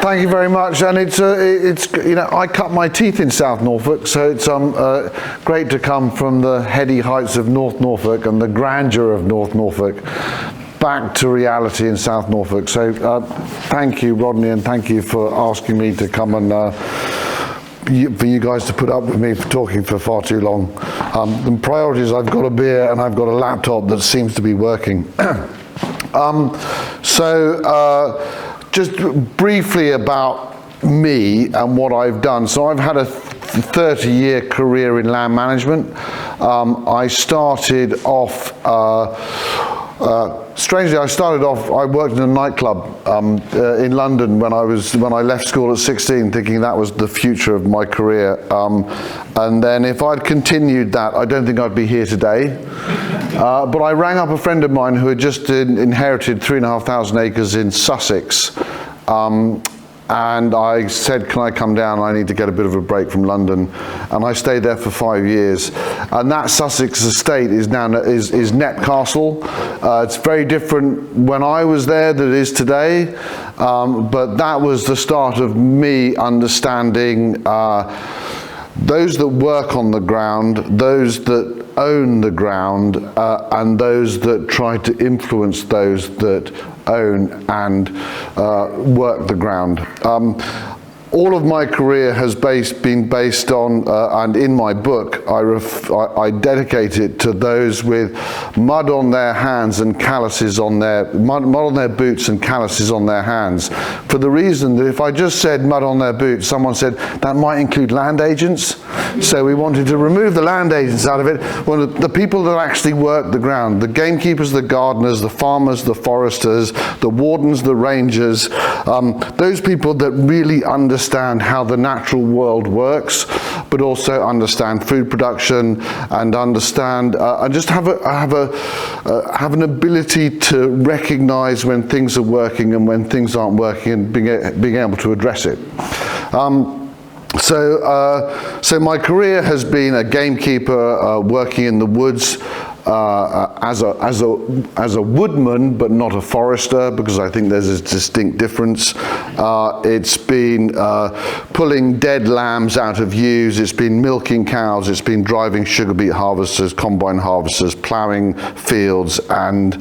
Thank you very much. And it's you know, I cut my teeth in South Norfolk, so it's great to come from the heady heights of North Norfolk and the grandeur of North Norfolk back to reality in South Norfolk. So thank you, Rodney, and thank you for asking me to come and for you guys to put up with me for talking for far too long. The priority is I've got a beer and I've got a laptop that seems to be working. Just briefly about me and what I've done. So I've had a 30-year career in land management. I started off, strangely, I worked in a nightclub in London when I left school at 16, thinking that was the future of my career. And then if I'd continued that, I don't think I'd be here today. But I rang up a friend of mine who had just inherited 3,500 acres in Sussex. And I said, can I come down? I need to get a bit of a break from London. And I stayed there for 5 years. And that Sussex estate is now is Net Castle. It's very different when I was there than it is today. But that was the start of me understanding those that work on the ground, those that own the ground, and those that try to influence those that own and work the ground. All of my career has been based on, and in my book, I dedicate it to those with mud on their hands and calluses on their, mud on their boots and calluses on their hands. For the reason that if I just said mud on their boots, someone said that might include land agents. So we wanted to remove the land agents out of it. Well, the people that actually work the ground, the gamekeepers, the gardeners, the farmers, the foresters, the wardens, the rangers, those people that really understand how the natural world works, but also understand food production and understand and just have an ability to recognize when things are working and when things aren't working, and being able to address it. So my career has been a gamekeeper, working in the woods, as a woodman, but not a forester, because I think there's a distinct difference. It's been pulling dead lambs out of ewes, it's been milking cows, it's been driving sugar beet harvesters, combine harvesters, ploughing fields, and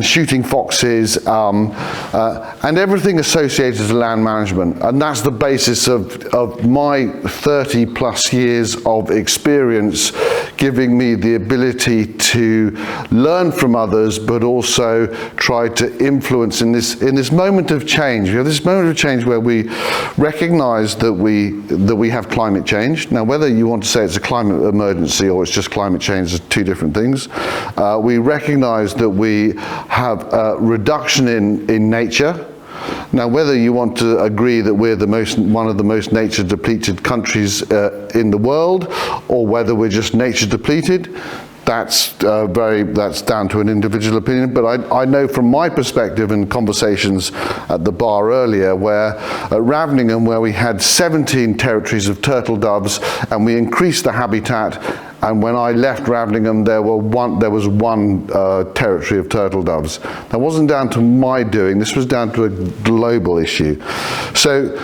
shooting foxes, and everything associated to land management. And that's the basis of my 30 plus years of experience, giving me the ability to learn from others, but also try to influence in this moment of change. We have this moment of change where we recognize that we have climate change. Now, whether you want to say it's a climate emergency or it's just climate change, is two different things. We recognize that we have a reduction in nature. Now, whether you want to agree that we're one of the most nature depleted countries in the world, or whether we're just nature depleted, that's down to an individual opinion. But I know from my perspective in conversations at the bar earlier, where at Ravningham, where we had 17 territories of turtle doves, and we increased the habitat. And when I left Ravningham, there was one territory of turtle doves. That wasn't down to my doing. This was down to a global issue. So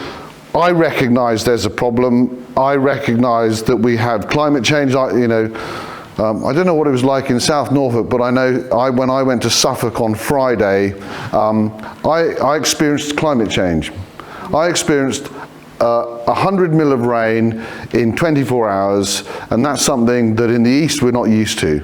I recognise there's a problem. I recognise that we have climate change. I don't know what it was like in South Norfolk, but I know when I went to Suffolk on Friday, I experienced climate change. I experienced 100 mil of rain in 24 hours, and that's something that in the East we're not used to.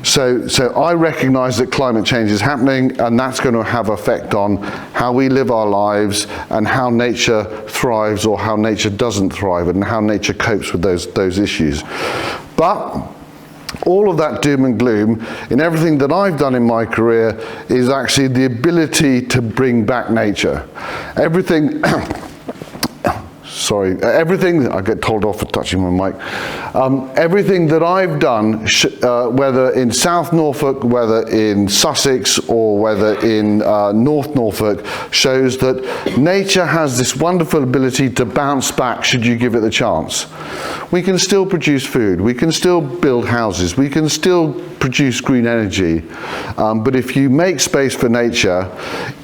So I recognise that climate change is happening, and that's going to have effect on how we live our lives and how nature thrives or how nature doesn't thrive, and how nature copes with those issues. But all of that doom and gloom in everything that I've done in my career is actually the ability to bring back nature. Everything sorry, everything, I get told off for touching my mic. Everything that I've done, whether in South Norfolk, whether in Sussex, or whether in North Norfolk, shows that nature has this wonderful ability to bounce back should you give it the chance. We can still produce food, we can still build houses, we can still produce green energy, but if you make space for nature,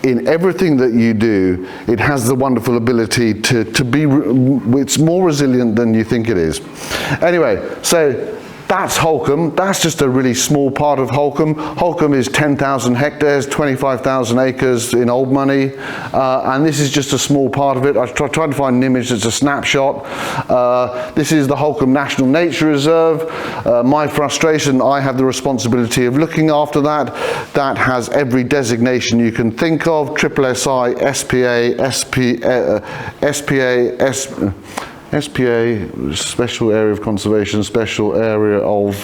in everything that you do, it has the wonderful ability to be, it's more resilient than you think it is. Anyway, so that's Holkham. That's just a really small part of Holkham. Holkham is 10,000 hectares, 25,000 acres in old money, and this is just a small part of it. I tried to find an image that's a snapshot. This is the Holkham National Nature Reserve. My frustration, I have the responsibility of looking after that. That has every designation you can think of, SSSI, SPA, Special Area of Conservation, Special Area of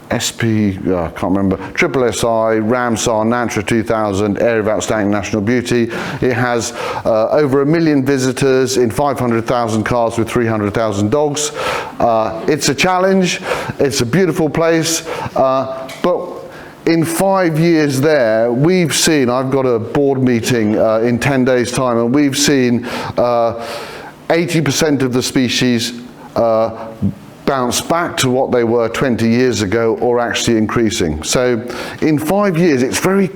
SP, I can't remember, SSSI, Ramsar, Nantra 2000, Area of Outstanding National Beauty. It has over 1 million visitors in 500,000 cars with 300,000 dogs. It's a challenge, it's a beautiful place, but in 5 years there, we've seen, I've got a board meeting in 10 days' time, and we've seen 80% of the species bounce back to what they were 20 years ago, or actually increasing. So in 5 years, it's very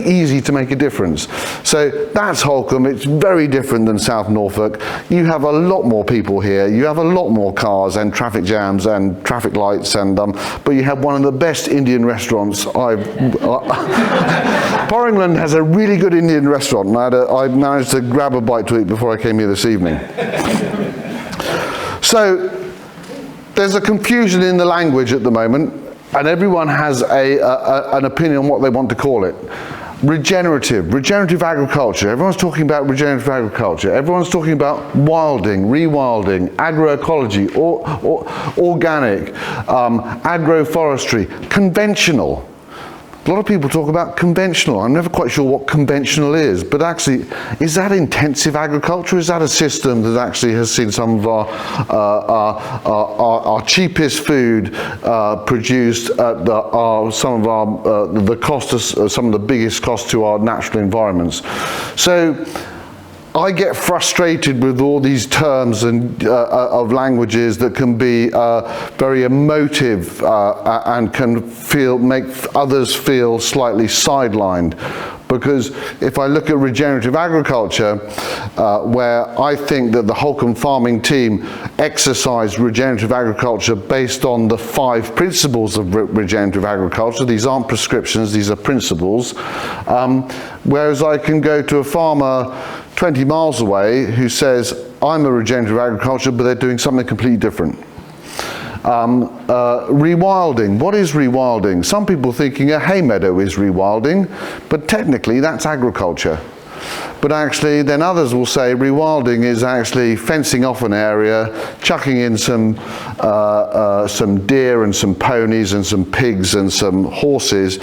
easy to make a difference. So that's Holkham. It's very different than South Norfolk. You have a lot more people here. You have a lot more cars and traffic jams and traffic lights, and but you have one of the best Indian restaurants Poringland has a really good Indian restaurant, and I managed to grab a bite to eat before I came here this evening. So there's a confusion in the language at the moment, and everyone has an opinion on what they want to call it. Regenerative agriculture. Everyone's talking about regenerative agriculture. Everyone's talking about wilding, rewilding, agroecology, organic, agroforestry, conventional. A lot of people talk about conventional. I'm never quite sure what conventional is, but actually, is that intensive agriculture? Is that a system that actually has seen some of our cheapest food produced at some of the cost of some of the biggest costs to our natural environments? So I get frustrated with all these terms and of languages that can be very emotive and can make others feel slightly sidelined. Because if I look at regenerative agriculture, where I think that the Holkham farming team exercised regenerative agriculture based on the 5 principles of regenerative agriculture. These aren't prescriptions, these are principles. Whereas I can go to a farmer 20 miles away who says, I'm a regenerative agriculture, but they're doing something completely different. Rewilding. What is rewilding? Some people thinking a hay meadow is rewilding, but technically that's agriculture. But actually, then others will say rewilding is actually fencing off an area, chucking in some deer and some ponies and some pigs and some horses,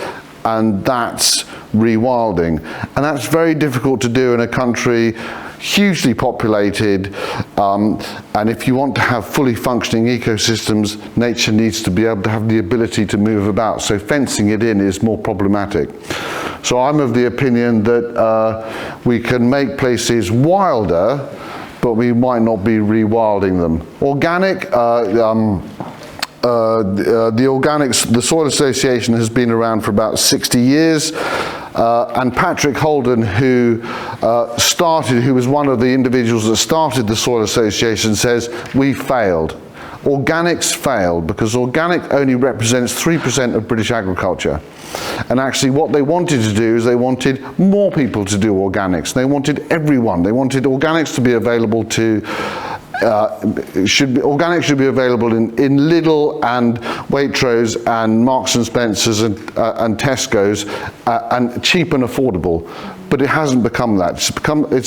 and that's rewilding. And that's very difficult to do in a country hugely populated, and if you want to have fully functioning ecosystems, nature needs to be able to have the ability to move about. So fencing it in is more problematic. So I'm of the opinion that we can make places wilder, but we might not be rewilding them. Organic, the Soil Association has been around for about 60 years. And Patrick Holden, who was one of the individuals that started the Soil Association, says, we failed. Organics failed because organic only represents 3% of British agriculture. And actually what they wanted to do is they wanted more people to do organics. They wanted everyone. They wanted organics to be available to organic should be available in Lidl and Waitrose and Marks and Spencers and Tesco's and cheap and affordable, but it hasn't become that. It's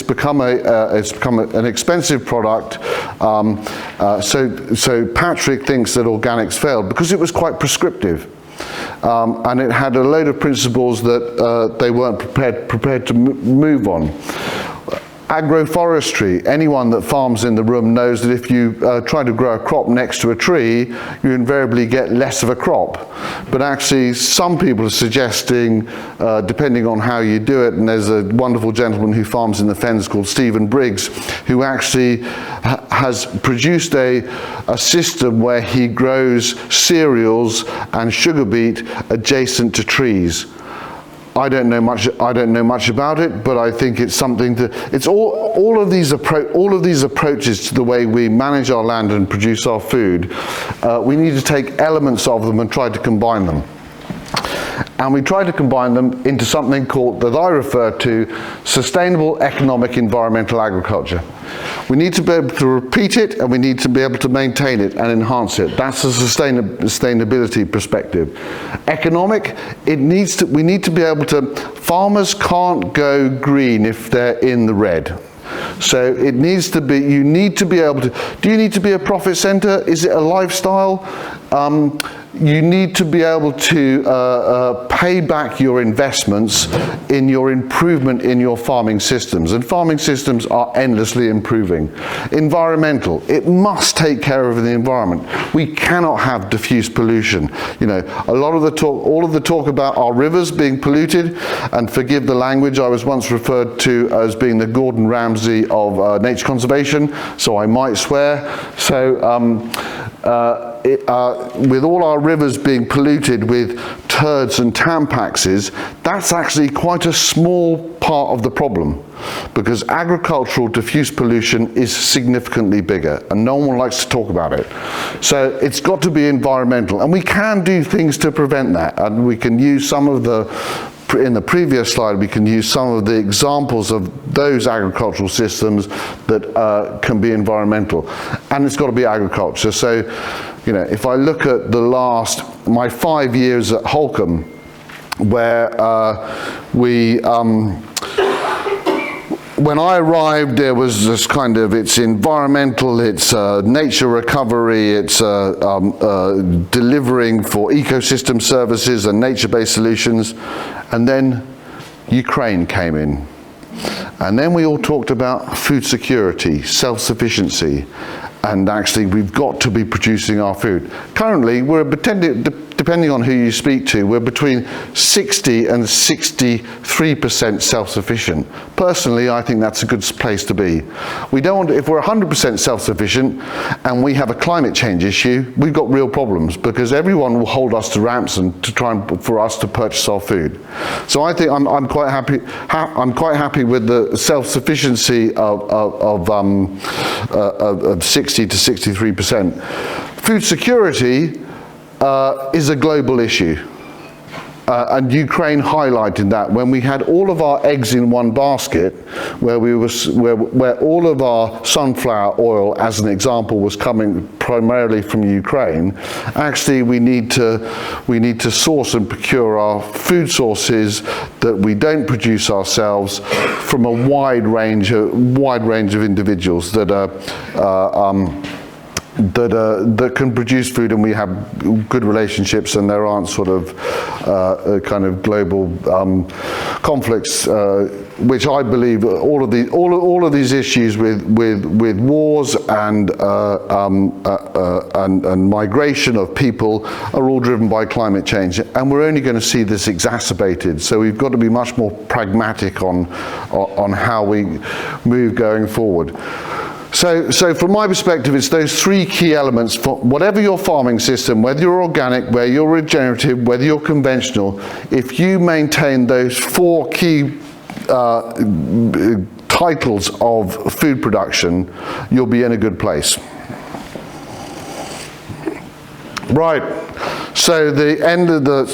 become an expensive product. So Patrick thinks that organics failed because it was quite prescriptive. And it had a load of principles that they weren't prepared to move on. agroforestry. Anyone that farms in the room knows that if you try to grow a crop next to a tree, you invariably get less of a crop. But actually, some people are suggesting, depending on how you do it, and there's a wonderful gentleman who farms in the Fiennes called Stephen Briggs, who actually has produced a system where he grows cereals and sugar beet adjacent to trees. I don't know much about it, but I think it's something that it's all of these approaches to the way we manage our land and produce our food. We need to take elements of them and try to combine them. And we try to combine them into something called, that I refer to, sustainable economic environmental agriculture. We need to be able to repeat it, and we need to be able to maintain it and enhance it. That's a sustainability perspective. Economic, we need to be able to, farmers can't go green if they're in the red. So it needs to be, you need to be able to, do you need to be a profit center? Is it a lifestyle? You need to be able to pay back your investments in your improvement in your farming systems. And farming systems are endlessly improving. Environmental, it must take care of the environment. We cannot have diffuse pollution. You know, all of the talk about our rivers being polluted, and forgive the language, I was once referred to as being the Gordon Ramsay of nature conservation, so I might swear. So, with all our rivers being polluted with turds and tampaxes, that's actually quite a small part of the problem, because agricultural diffuse pollution is significantly bigger, and no one likes to talk about it. So it's got to be environmental, and we can do things to prevent that, and we can use some of the, in the previous slide, we can use some of the examples of those agricultural systems that can be environmental, and it's got to be agriculture. So, you know, if I look at my 5 years at Holkham, where when I arrived, there was this kind of, it's environmental, it's nature recovery, it's delivering for ecosystem services and nature-based solutions. And then Ukraine came in. And then we all talked about food security, self-sufficiency, and actually we've got to be producing our food. Currently, we're depending on who you speak to, we're between 60 and 63% self-sufficient. Personally, I think that's a good place to be. We don't want, if we're 100% self-sufficient and we have a climate change issue, we've got real problems, because everyone will hold us to ransom to try and for us to purchase our food. So I think I'm quite happy. I'm quite happy with the self-sufficiency of 60 to 63%. Food security is a global issue, and Ukraine highlighted that when we had all of our eggs in one basket, where all of our sunflower oil, as an example, was coming primarily from Ukraine. Actually, we need to source and procure our food sources that we don't produce ourselves from a wide range of individuals that can produce food, and we have good relationships, and there aren't sort of kind of global conflicts, which I believe all of these issues with wars and migration of people are all driven by climate change, and we're only going to see this exacerbated. So we've got to be much more pragmatic on how we move going forward. So from my perspective, it's those three key elements for whatever your farming system, whether you're organic, whether you're regenerative, whether you're conventional. If you maintain those four key titles of food production, you'll be in a good place. Right, so the end of the,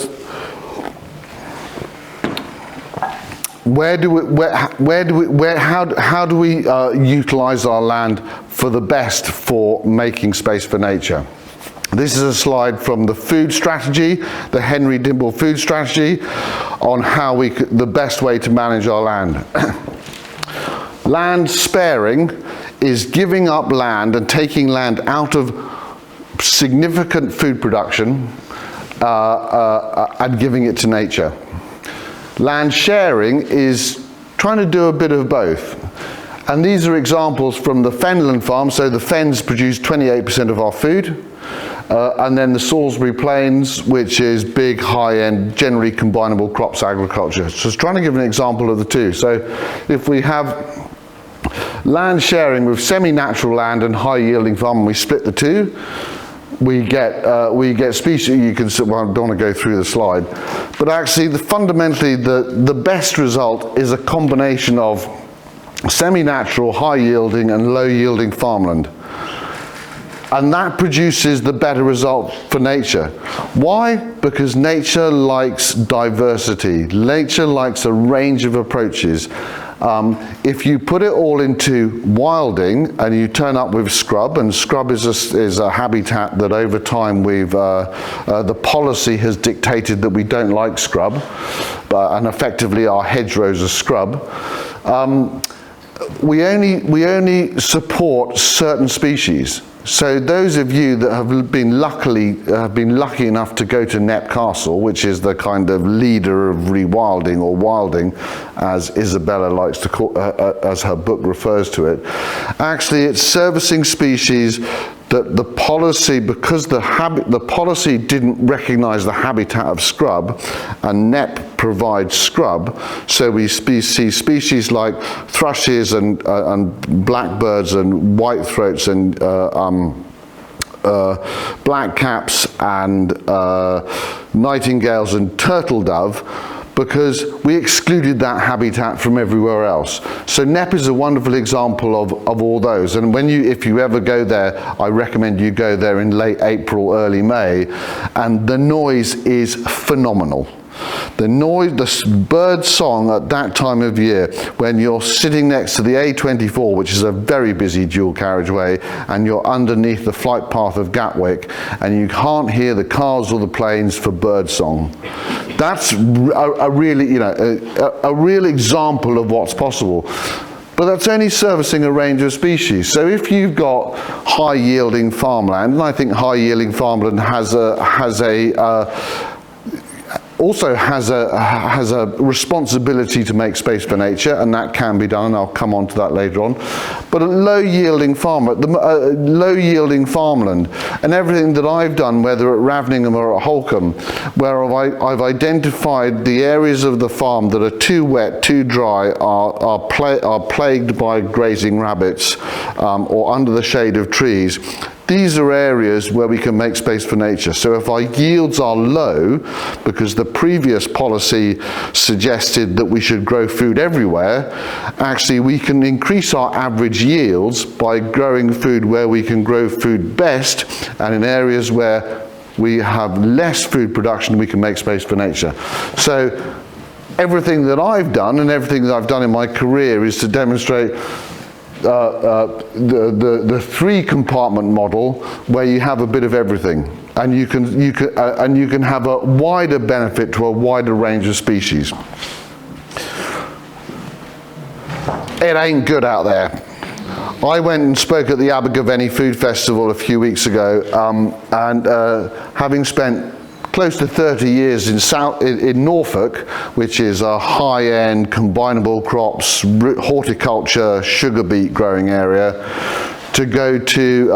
how do we utilize our land for the best for making space for nature? This is a slide from the food strategy, the Henry Dimble food strategy, on how the best way to manage our land. Land sparing is giving up land and taking land out of significant food production and giving it to nature. Land sharing is trying to do a bit of both. And these are examples from the Fenland farm. So the Fens produce 28% of our food. And then the Salisbury Plains, which is big, high-end, generally combinable crops agriculture. So it's trying to give an example of the two. So if we have land sharing with semi-natural land and high-yielding farm, and we split the two, we get species. You can, well, I don't want to go through the slide, but actually, fundamentally, the best result is a combination of semi-natural, high-yielding, and low-yielding farmland. And that produces the better result for nature. Why? Because nature likes diversity. Nature likes a range of approaches. If you put it all into wilding and you turn up with scrub, and scrub is a habitat that over time the policy has dictated that we don't like scrub, and effectively our hedgerows are scrub. We only support certain species. So those of you that have been lucky enough to go to Knepp Castle, which is the kind of leader of rewilding, or wilding, as Isabella likes to call, as her book refers to it, actually it's servicing species that the policy, because the policy didn't recognize the habitat of scrub, and Knepp provides scrub, so we see species like thrushes and blackbirds and whitethroats and blackcaps and nightingales and turtle dove, because we excluded that habitat from everywhere else. So Knepp is a wonderful example of all those. And if you ever go there, I recommend you go there in late April, early May, and the noise is phenomenal. The noise, the bird song at that time of year, when you're sitting next to the A24, which is a very busy dual carriageway, and you're underneath the flight path of Gatwick, and you can't hear the cars or the planes for bird song. That's a really, a real example of what's possible. But that's only servicing a range of species. So if you've got high-yielding farmland, and I think high-yielding farmland also has a responsibility to make space for nature, and that can be done, and I'll come on to that later on. But a low-yielding farmland, and everything that I've done, whether at Raveningham or at Holkham, where I've identified the areas of the farm that are too wet, too dry, are plagued by grazing rabbits, or under the shade of trees. These are areas where we can make space for nature. So if our yields are low, because the previous policy suggested that we should grow food everywhere, actually we can increase our average yields by growing food where we can grow food best, and in areas where we have less food production, we can make space for nature. So everything that I've done, and everything that I've done in my career, is to demonstrate the three compartment model, where you have a bit of everything, and you can have a wider benefit to a wider range of species. It ain't good out there. I went and spoke at the Abergavenny Food Festival a few weeks ago, and having spent close to 30 years in Norfolk, which is a high-end combinable crops, horticulture, sugar beet growing area, to go to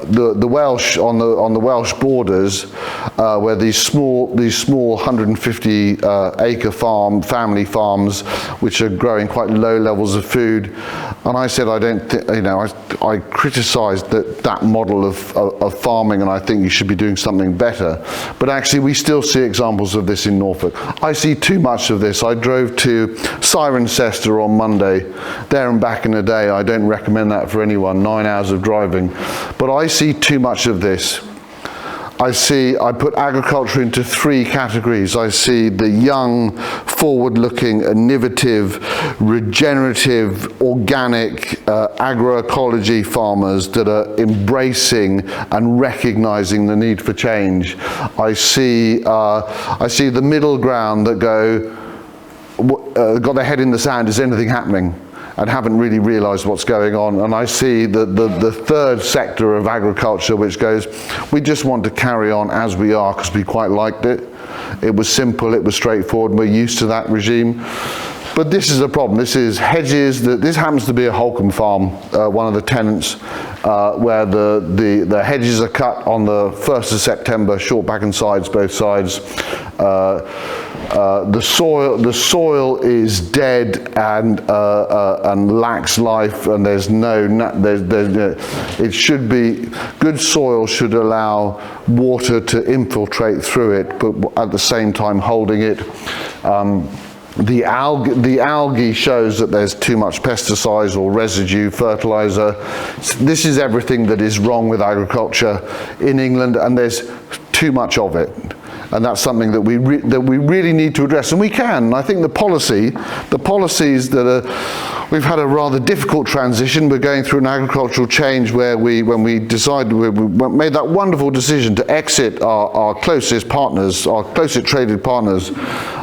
the Welsh, on the Welsh borders, where these small 150 acre family farms, which are growing quite low levels of food. And I said, I criticised that model of farming, and I think you should be doing something better. But actually, we still see examples of this in Norfolk. I see too much of this. I drove to Cirencester on Monday, there and back in the day. I don't recommend that for anyone, 9 hours of driving. But I see too much of this. I put agriculture into three categories. I see the young, forward-looking, innovative, regenerative, organic agroecology farmers that are embracing and recognizing the need for change. I see the middle ground that got their head in the sand, is anything happening, and haven't really realised what's going on. And I see the third sector of agriculture, which goes, we just want to carry on as we are because we quite liked it. It was simple, it was straightforward, we're used to that regime. But this is a problem. This is hedges. This happens to be a Holkham farm, one of the tenants, where the hedges are cut on the 1st of September, short back and sides, both sides. The soil is dead and lacks life, and there's it should be, good soil should allow water to infiltrate through it, but at the same time holding it. The algae shows that there's too much pesticides or residue fertilizer. This is everything that is wrong with agriculture in England, and there's too much of it. And that's something that we really need to address, and we can. And I think the policies that are, we've had a rather difficult transition. We're going through an agricultural change where when we decided, we made that wonderful decision to exit our closest partners, our closest traded partners,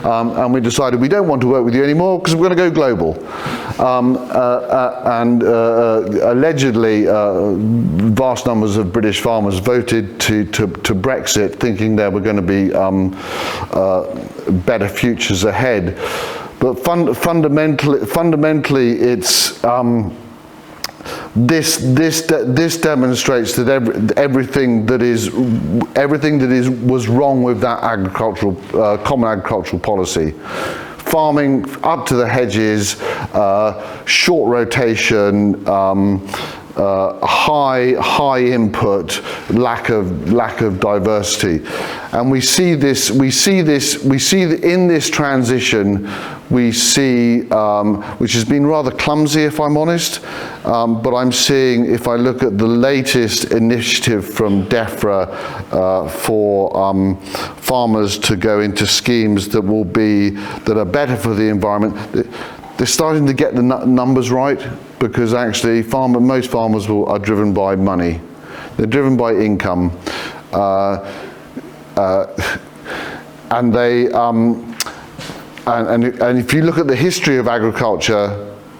and we decided we don't want to work with you anymore because we're going to go global. Allegedly, vast numbers of British farmers voted to Brexit, thinking there were going to be better futures ahead. But fundamentally, it's this demonstrates that everything that was wrong with that common agricultural policy. Farming up to the hedges, short rotation, high input, lack of diversity, and we see in this transition, which has been rather clumsy, if I'm honest, but I'm seeing, if I look at the latest initiative from DEFRA for farmers to go into schemes that are better for the environment, they're starting to get the numbers right, because actually most farmers are driven by money. They're driven by income, and they and if you look at the history of agriculture,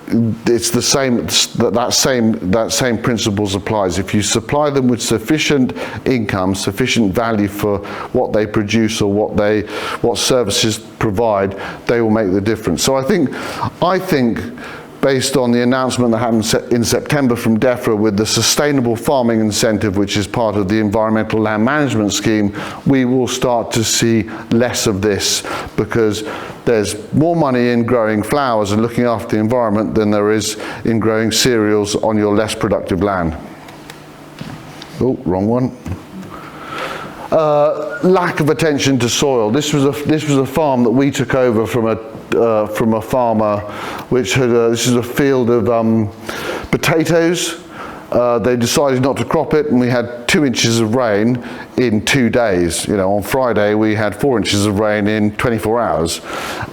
it's the same. That same principles applies. If you supply them with sufficient income, sufficient value for what they produce or what services provide, they will make the difference. So I think, based on the announcement that happened in September from DEFRA with the sustainable farming incentive, which is part of the environmental land management scheme, we will start to see less of this, because there's more money in growing flowers and looking after the environment than there is in growing cereals on your less productive land. Oh, wrong one. Lack of attention to soil. This was a farm that we took over from a farmer, which had this is a field of potatoes. They decided not to crop it, and we had 2 inches of rain in 2 days. On Friday we had 4 inches of rain in 24 hours,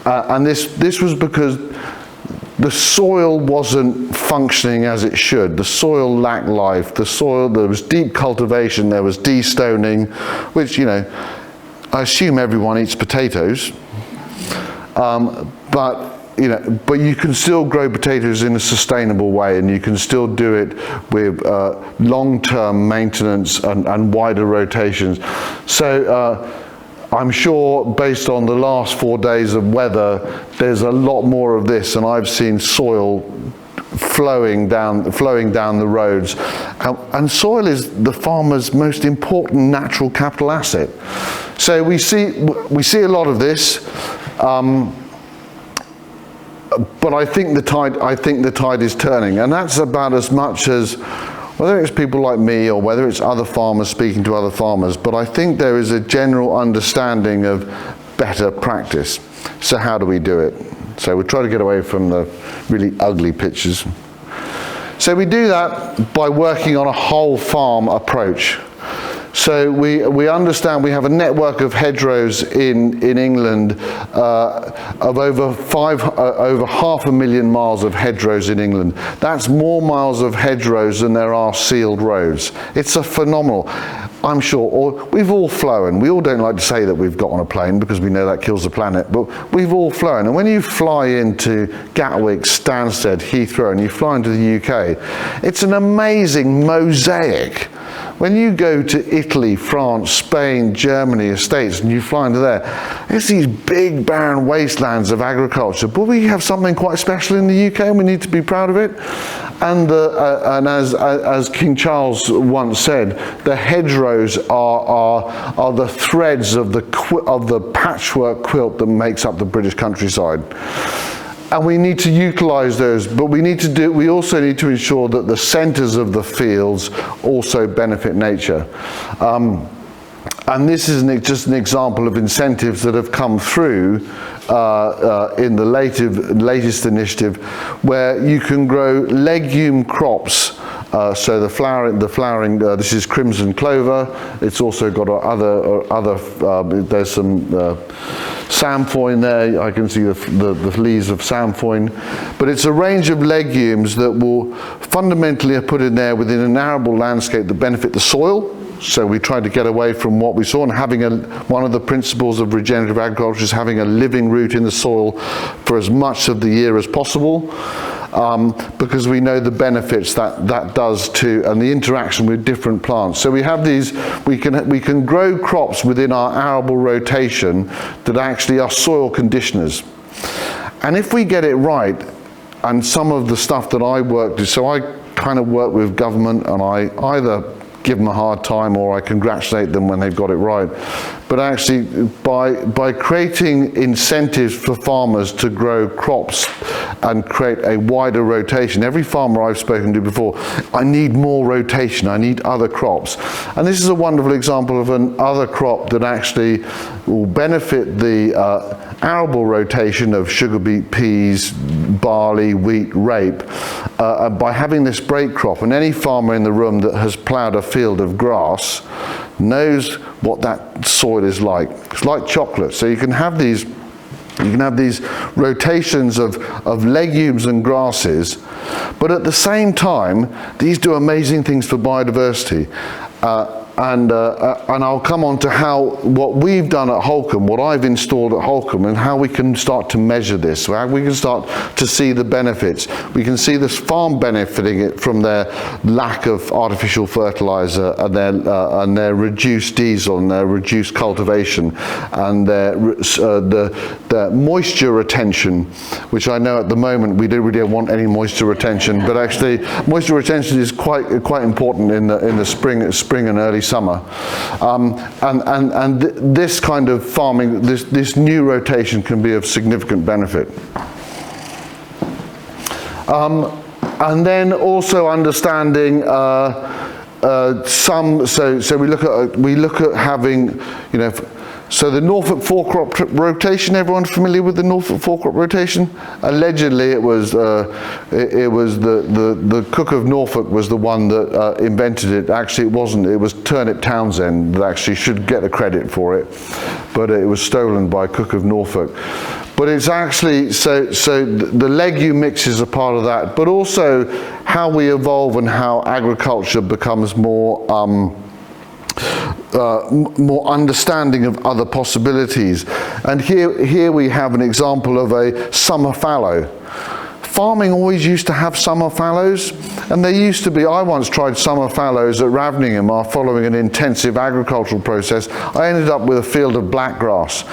and this was because the soil wasn't functioning as it should. The soil lacked life. There was deep cultivation, there was destoning, which, I assume everyone eats potatoes, but you can still grow potatoes in a sustainable way, and you can still do it with long-term maintenance and wider rotations. So I'm sure, based on the last 4 days of weather, there's a lot more of this, and I've seen soil flowing down the roads, and soil is the farmer's most important natural capital asset. So we see a lot of this, but I think the tide is turning, and that's about as much as, whether it's people like me or whether it's other farmers speaking to other farmers, but I think there is a general understanding of better practice. So how do we do it? So we try to get away from the really ugly pictures. So we do that by working on a whole farm approach. So we understand we have a network of hedgerows in England, of over 500,000 miles of hedgerows in England. That's more miles of hedgerows than there are sealed roads. It's a phenomenal. I'm sure we've all flown. We all don't like to say that we've got on a plane, because we know that kills the planet, but we've all flown. And when you fly into Gatwick, Stansted, Heathrow, and you fly into the UK, it's an amazing mosaic. When you go to Italy, France, Spain, Germany, estates, and you fly into there. It's these big barren wastelands of agriculture, but we have something quite special in the UK, and we need to be proud of it. And as King Charles once said, the hedgerows are the threads of the patchwork quilt that makes up the British countryside. And we need to utilise those, but we also need to ensure that the centres of the fields also benefit nature. And this is just an example of incentives that have come through in the latest initiative, where you can grow legume crops. So the flowering, this is crimson clover. It's also got there's some samfoin there. I can see the leaves of samfoin. But it's a range of legumes that will fundamentally are put in there within an arable landscape that benefit the soil. So we tried to get away from what we saw, and having one of the principles of regenerative agriculture is having a living root in the soil for as much of the year as possible, because we know the benefits that does to, and the interaction with different plants. So we have these, we can grow crops within our arable rotation that actually are soil conditioners. And if we get it right, and some of the stuff that I work with, so I kind of work with government, and I either give them a hard time or I congratulate them when they've got it right. But actually, by creating incentives for farmers to grow crops and create a wider rotation, every farmer I've spoken to before, I need more rotation, I need other crops. And this is a wonderful example of another crop that actually will benefit the arable rotation of sugar beet, peas, barley, wheat, rape, by having this break crop. And any farmer in the room that has ploughed a field of grass knows what that soil is like. It's like chocolate. So you can have these rotations of legumes and grasses, but at the same time, these do amazing things for biodiversity. And I'll come on to what we've done at Holkham, what I've installed at Holkham, and how we can start to measure this, how we can start to see the benefits. We can see this farm benefiting it from their lack of artificial fertilizer and their reduced diesel and their reduced cultivation and their moisture retention, which I know at the moment we don't really want any moisture retention, but actually moisture retention is quite important in the spring and early summer, and this kind of farming, this new rotation can be of significant benefit. And then also understanding so we look at having, so the Norfolk four-crop rotation, everyone familiar with the Norfolk four-crop rotation? Allegedly it was the Cook of Norfolk was the one that invented it. Actually it wasn't, it was Turnip Townsend that actually should get the credit for it, but it was stolen by Cook of Norfolk. But it's actually, so the legume mix is a part of that, but also how we evolve and how agriculture becomes more understanding of other possibilities. And here we have an example of a summer fallow. Farming always used to have summer fallows, and they used to be, I once tried summer fallows at Raveningham following an intensive agricultural process. I ended up with a field of blackgrass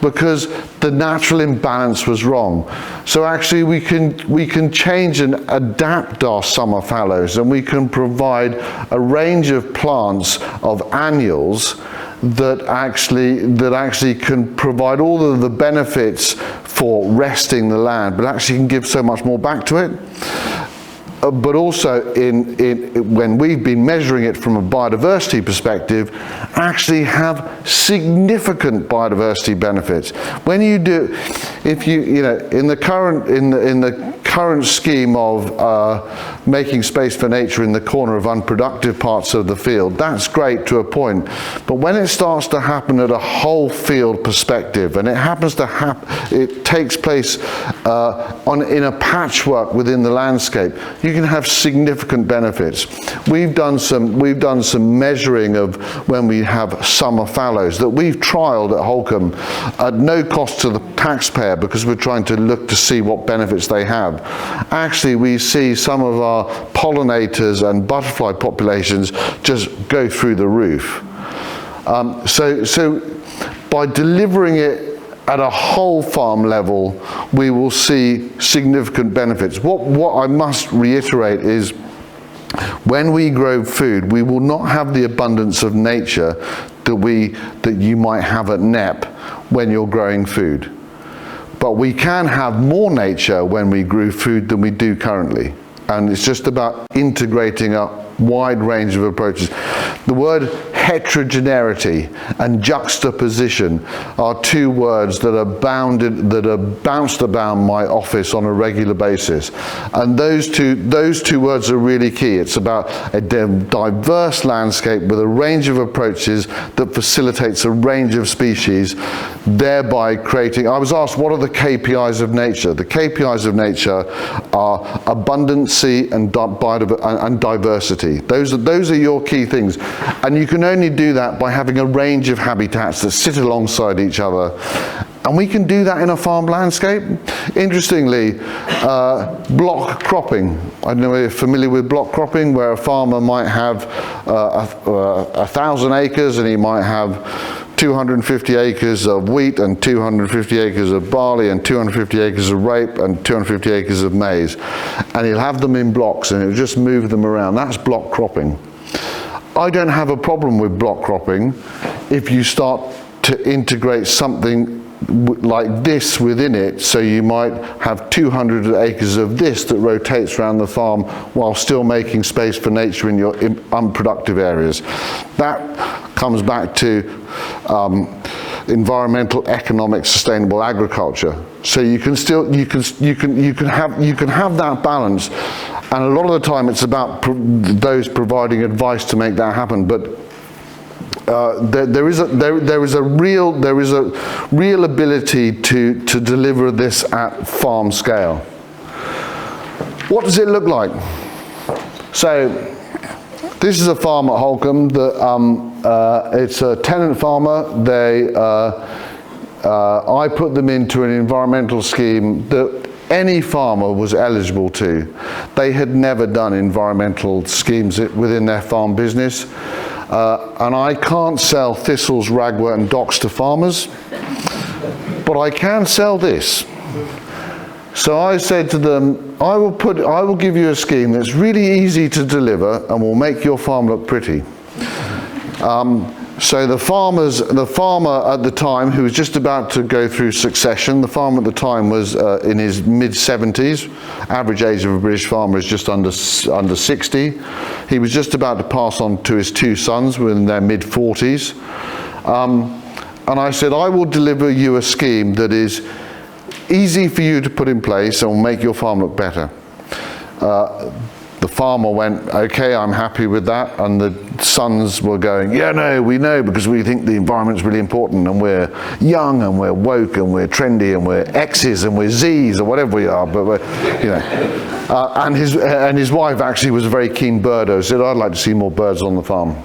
because the natural imbalance was wrong. So actually we can change and adapt our summer fallows, and we can provide a range of plants of annuals that actually can provide all of the benefits for resting the land, but actually can give so much more back to it. But also when we've been measuring it from a biodiversity perspective, actually have significant biodiversity benefits. When you do, in the current scheme of making space for nature in the corner of unproductive parts of the field, that's great to a point. But when it starts to happen at a whole field perspective, and it takes place in a patchwork within the landscape, you can have significant benefits. We've done some measuring of when we have summer fallows that we've trialled at Holkham at no cost to the taxpayer, because we're trying to look to see what benefits they have. Actually, we see some of our pollinators and butterfly populations just go through the roof. So by delivering it at a whole farm level, we will see significant benefits. What I must reiterate is, when we grow food, we will not have the abundance of nature that you might have at NEP when you're growing food. But we can have more nature when we grow food than we do currently. And it's just about integrating a wide range of approaches. The word heterogeneity and juxtaposition are two words that are bounced about my office on a regular basis. And those two words are really key. It's about a diverse landscape with a range of approaches that facilitates a range of species, thereby creating... I was asked, what are the KPIs of nature? The KPIs of nature are abundancy and diversity. Those are your key things. And you can only do that by having a range of habitats that sit alongside each other. And we can do that in a farm landscape. Interestingly, block cropping. I don't know if you're familiar with block cropping, where a farmer might have 1,000 acres and he might have 250 acres of wheat and 250 acres of barley and 250 acres of rape and 250 acres of maize. And he'll have them in blocks and he'll just move them around. That's block cropping. I don't have a problem with block cropping if you start to integrate something like this within it. So you might have 200 acres of this that rotates around the farm while still making space for nature in your unproductive areas. That comes back to environmental, economic, sustainable agriculture. So you can have that balance, and a lot of the time it's about those providing advice to make that happen. But there is a real ability to deliver this at farm scale. What does it look like? So this is a farm at Holkham that it's a tenant farmer. I put them into an environmental scheme that any farmer was eligible to. They had never done environmental schemes within their farm business. And I can't sell thistles, ragwort and docks to farmers, but I can sell this. So I said to them, I will give you a scheme that's really easy to deliver and will make your farm look pretty. So the farmer at the time, who was just about to go through succession, the farmer at the time was in his mid-70s. Average age of a British farmer is just under 60. He was just about to pass on to his two sons, who were in their mid-40s. And I said, I will deliver you a scheme that is easy for you to put in place and will make your farm look better. The farmer went, okay, I'm happy with that. And the sons were going, yeah, no, we know, because we think the environment's really important, and we're young and we're woke and we're trendy and we're X's and we're Z's or whatever we are. But we're, you know, and his wife actually was a very keen birder. Said, I'd like to see more birds on the farm.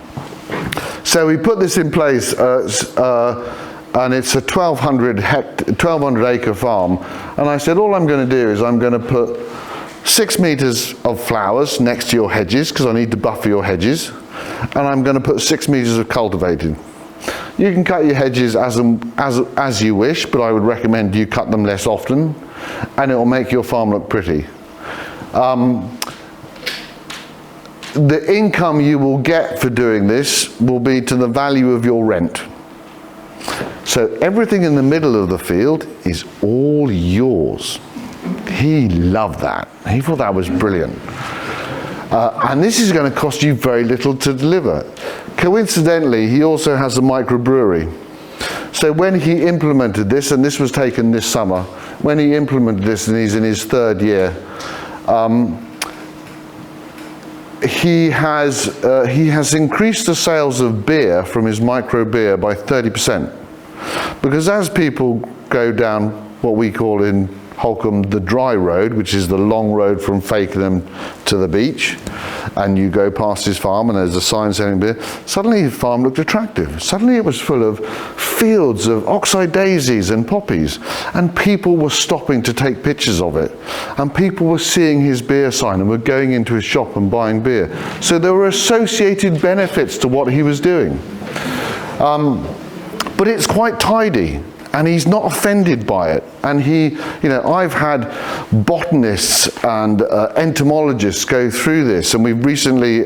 So we put this in place, and it's a 1,200 acre farm. And I said, all I'm going to do is I'm going to put 6 meters of flowers next to your hedges, because I need to buffer your hedges, and I'm going to put 6 meters of cultivating. You can cut your hedges as you wish, but I would recommend you cut them less often, and it will make your farm look pretty. The income you will get for doing this will be to the value of your rent. So everything in the middle of the field is all yours. He loved that. He thought that was brilliant. And this is going to cost you very little to deliver. Coincidentally, he also has a microbrewery. So when he implemented this, and this was taken this summer, when he implemented this, and he's in his 3rd year, he has increased the sales of beer from his micro beer by 30%. Because as people go down what we call in Holkham the dry road, which is the long road from Fakenham to the beach, and you go past his farm and there's a sign selling beer, suddenly his farm looked attractive. Suddenly it was full of fields of oxeye daisies and poppies, and people were stopping to take pictures of it, and people were seeing his beer sign and were going into his shop and buying beer. So there were associated benefits to what he was doing. But it's quite tidy, and he's not offended by it. And I've had botanists and entomologists go through this, and we've recently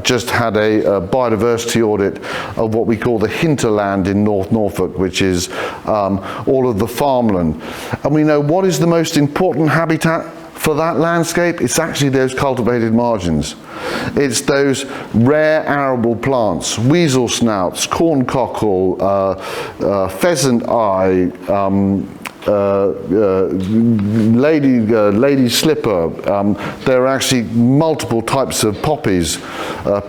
just had a biodiversity audit of what we call the hinterland in North Norfolk, which is all of the farmland. And we know what is the most important habitat for that landscape. It's actually those cultivated margins. It's those rare arable plants, weasel snouts, corn cockle, pheasant eye, lady slipper. There are actually multiple types of poppies,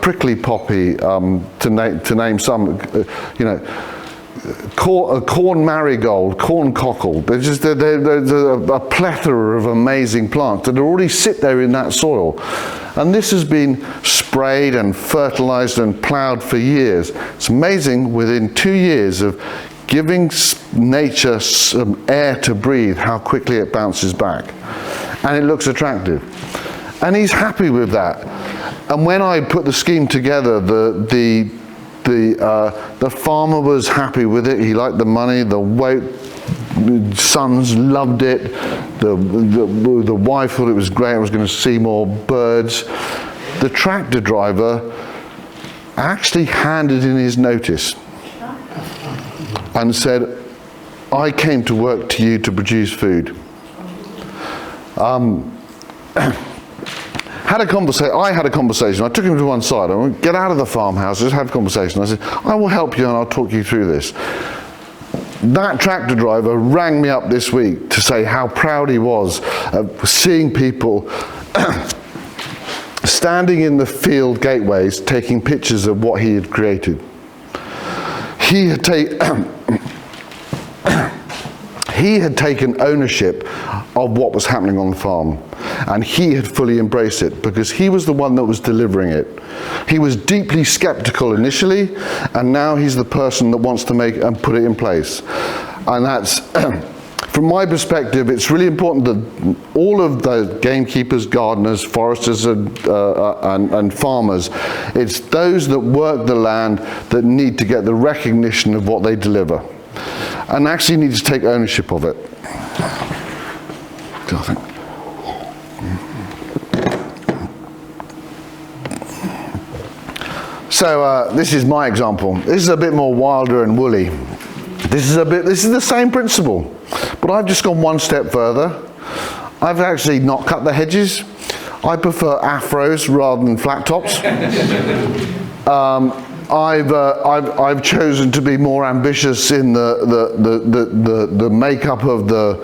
prickly poppy, to name some. Corn marigold, corn cockle. There's a plethora of amazing plants that already sit there in that soil. And this has been sprayed and fertilized and plowed for years. It's amazing, within 2 years of giving nature some air to breathe, how quickly it bounces back. And it looks attractive. And he's happy with that. And when I put the scheme together, the farmer was happy with it. He liked the money. The sons loved it. The wife thought it was great. I was going to see more birds. The tractor driver actually handed in his notice and said, "I came to work to you to produce food." I had a conversation. I took him to one side. I went, "Get out of the farmhouse, just have a conversation." I said, "I will help you and I'll talk you through this." That tractor driver rang me up this week to say how proud he was of seeing people standing in the field gateways taking pictures of what he had created. He had taken ownership of what was happening on the farm, and he had fully embraced it because he was the one that was delivering it. He was deeply skeptical initially, and now he's the person that wants to make and put it in place. And that's, from my perspective, it's really important that all of the gamekeepers, gardeners, foresters, and farmers, it's those that work the land that need to get the recognition of what they deliver, and actually need to take ownership of it. So this is my example. This is a bit more wilder and woolly. This is the same principle, but I've just gone one step further. I've actually not cut the hedges. I prefer afros rather than flat tops. I've chosen to be more ambitious in the makeup of the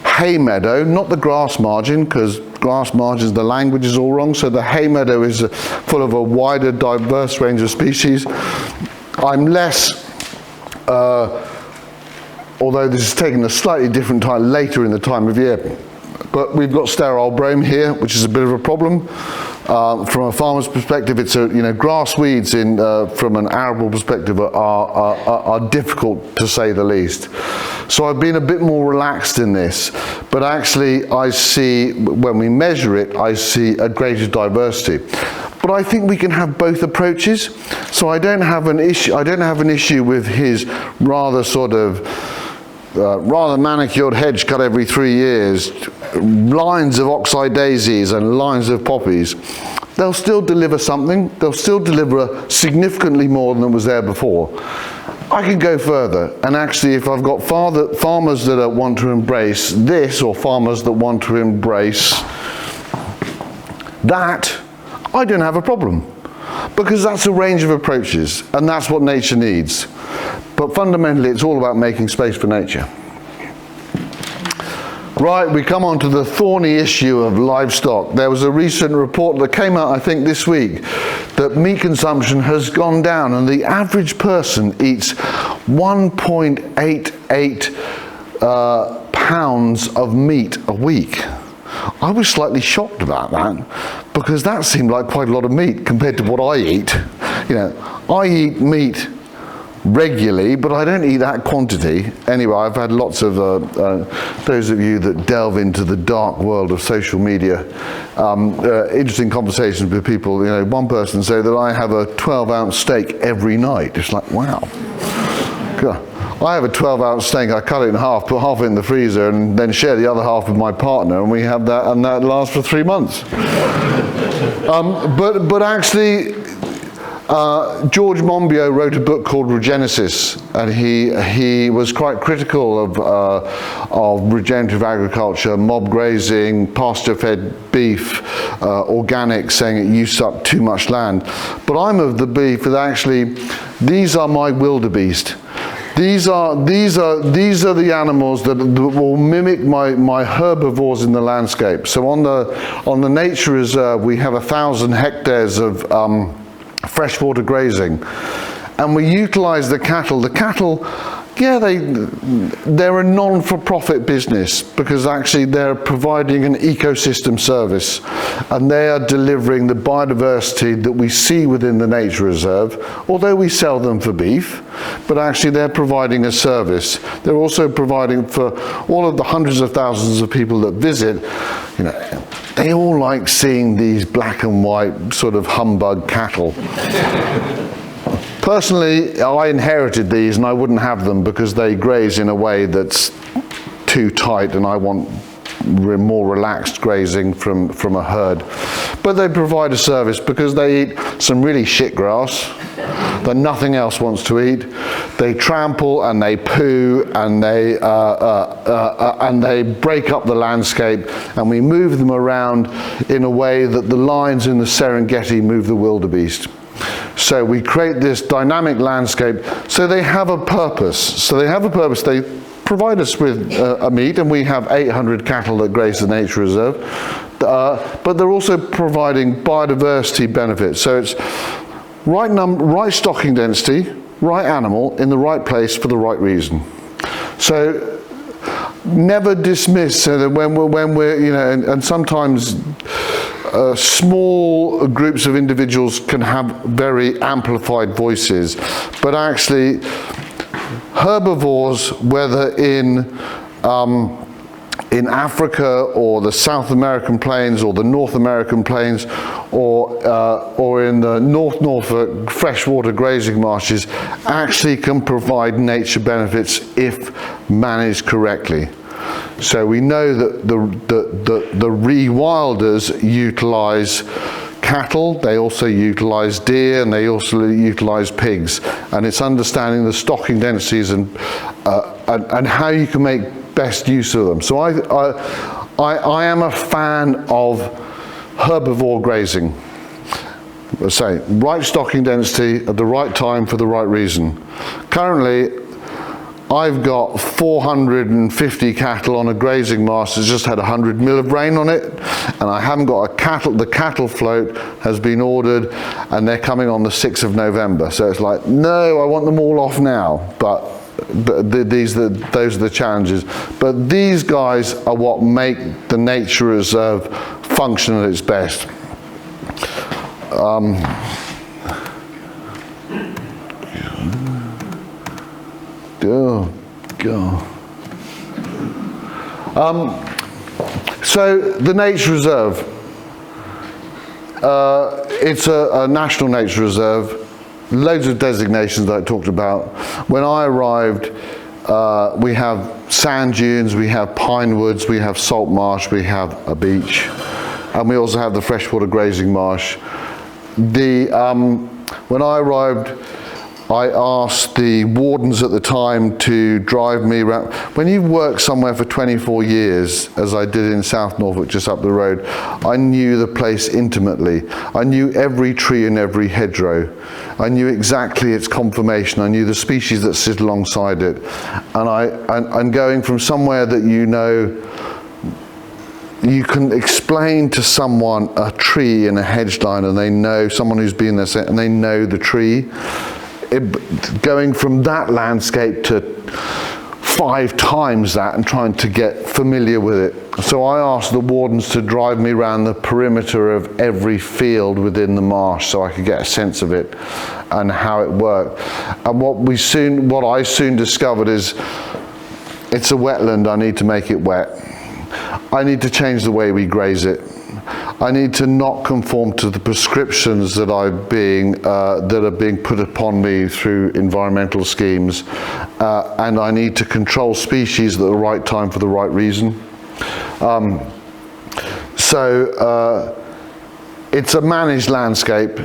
hay meadow, not the grass margin, because grass margins, the language is all wrong. So the hay meadow is full of a wider, diverse range of species. I'm less, although this is taking a slightly different time later in the time of year. But we've got sterile brome here, which is a bit of a problem. From a farmer's perspective, it's grass weeds from an arable perspective are difficult to say the least. So I've been a bit more relaxed in this, but actually I see, when we measure it, I see a greater diversity. But I think we can have both approaches. So I don't have an issue with his rather sort of rather manicured hedge cut every 3 years, lines of oxeye daisies and lines of poppies. They'll still deliver something. They'll still deliver significantly more than was there before. I can go further, and actually if I've got farmers that want to embrace this, or farmers that want to embrace that, I don't have a problem, because that's a range of approaches, and that's what nature needs. But fundamentally, it's all about making space for nature. Right, we come on to the thorny issue of livestock. There was a recent report that came out, I think, this week, that meat consumption has gone down, and the average person eats 1.88 pounds of meat a week. I was slightly shocked about that, because that seemed like quite a lot of meat compared to what I eat. I eat meat regularly, but I don't eat that quantity. Anyway, I've had lots of, those of you that delve into the dark world of social media, interesting conversations with people. You know, one person said that I have a 12-ounce steak every night. It's like, wow. God. I have a 12-ounce steak, I cut it in half, put half in the freezer, and then share the other half with my partner, and we have that, and that lasts for 3 months. But actually, George Monbiot wrote a book called Regenesis, and he was quite critical of regenerative agriculture, mob grazing, pasture-fed beef, organic, saying it used up too much land. But I'm of the belief that actually these are my wildebeest. These are the animals that will mimic my herbivores in the landscape. So on the nature reserve, we have 1,000 hectares of freshwater grazing, and we utilize the cattle. The cattle, yeah, they're a non-for-profit business because actually they're providing an ecosystem service, and they are delivering the biodiversity that we see within the nature reserve, although we sell them for beef, but actually they're providing a service. They're also providing for all of the hundreds of thousands of people that visit, you know, they all like seeing these black and white sort of humbug cattle. Personally, I inherited these and I wouldn't have them because they graze in a way that's too tight, and I want more relaxed grazing from a herd. But they provide a service because they eat some really shit grass that nothing else wants to eat. They trample and they poo and they break up the landscape, and we move them around in a way that the lions in the Serengeti move the wildebeest. So we create this dynamic landscape. So they have a purpose. They provide us with a meat, and we have 800 cattle that graze the nature reserve. But they're also providing biodiversity benefits. So it's right stocking density, right animal in the right place for the right reason. So never dismiss. So that when we're you know, and sometimes small groups of individuals can have very amplified voices, but actually herbivores, whether in Africa or the South American plains or the North American plains or in the North Norfolk freshwater grazing marshes, actually can provide nature benefits if managed correctly. So we know that the rewilders utilize cattle, they also utilize deer, and they also utilize pigs. And it's understanding the stocking densities and how you can make best use of them. So I am a fan of herbivore grazing. I say right stocking density at the right time for the right reason. Currently, I've got 450 cattle on a grazing marsh that's just had 100 mil of rain on it, and I haven't got the cattle float has been ordered, and they're coming on the 6th of November. So it's like, no, I want them all off now. But those are the challenges. But these guys are what make the nature reserve function at its best. Oh, God. So the nature reserve, it's a national nature reserve, loads of designations that I talked about. When I arrived, we have sand dunes, we have pine woods, we have salt marsh, we have a beach, and we also have the freshwater grazing marsh. When I arrived, I asked the wardens at the time to drive me around. When you work somewhere for 24 years, as I did in South Norfolk, just up the road, I knew the place intimately. I knew every tree and every hedgerow. I knew exactly its conformation. I knew the species that sit alongside it. And going from somewhere that you know, you can explain to someone a tree in a hedge line, and they know, someone who's been there, and they know the tree. Going from that landscape to 5 times that and trying to get familiar with it. So I asked the wardens to drive me around the perimeter of every field within the marsh so I could get a sense of it and how it worked. And what I soon discovered is it's a wetland, I need to make it wet. I need to change the way we graze it. I need to not conform to the prescriptions that are being put upon me through environmental schemes, and I need to control species at the right time for the right reason. It's a managed landscape.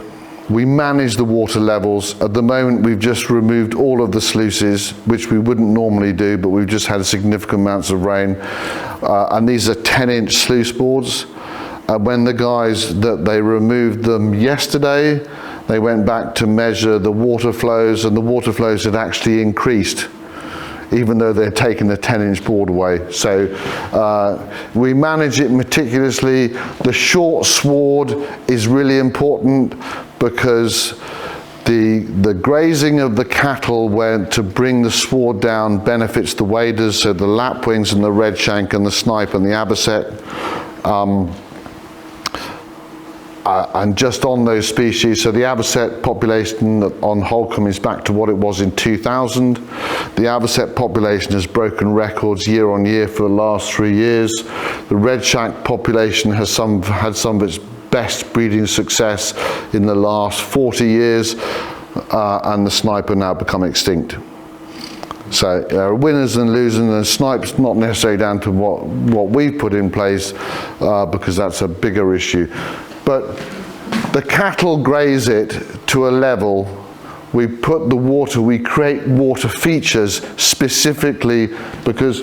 We manage the water levels. At the moment, we've just removed all of the sluices, which we wouldn't normally do, but we've just had significant amounts of rain. And these are 10-inch sluice boards. When the guys, they removed them yesterday, they went back to measure the water flows, and the water flows had actually increased, even though they're taking the 10-inch board away. So we manage it meticulously. The short sward is really important because the grazing of the cattle to bring the sward down benefits the waders, so the lapwings and the redshank and the snipe and the abboset. And just on those species, so the abboset population on Holkham is back to what it was in 2000. The abboset population has broken records year on year for the last 3 years. The redshank population has had some of its best breeding success in the last 40 years, and the snipe are now become extinct. So there are winners and losers, and snipe's not necessarily down to what we've put in place, because that's a bigger issue. But the cattle graze it to a level. We put the water, we create water features specifically because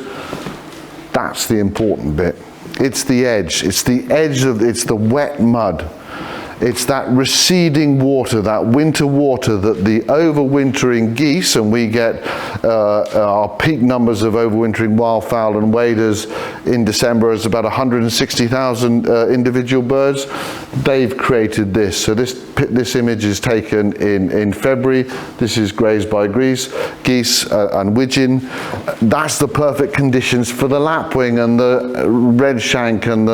that's the important bit. It's the edge. It's the wet mud. It's that receding water, that winter water that the overwintering geese, and we get our peak numbers of overwintering wildfowl and waders in December is about 160,000 individual birds. They've created this. So this image is taken in February. This is grazed by geese and widgeon. That's the perfect conditions for the lapwing and the redshank and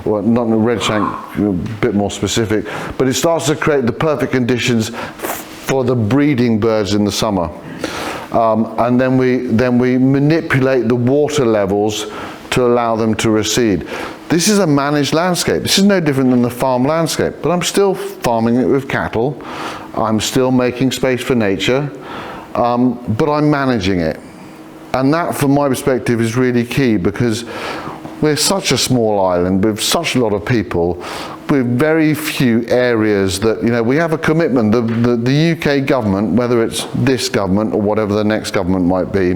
well, not the redshank, a bit more specific, but it starts to create the perfect conditions for the breeding birds in the summer. And then we manipulate the water levels to allow them to recede. This is a managed landscape. This is no different than the farm landscape, but I'm still farming it with cattle. I'm still making space for nature, but I'm managing it. And that, from my perspective, is really key because we're such a small island with such a lot of people, with very few areas that, you know, we have a commitment. The UK government, whether it's this government or whatever the next government might be,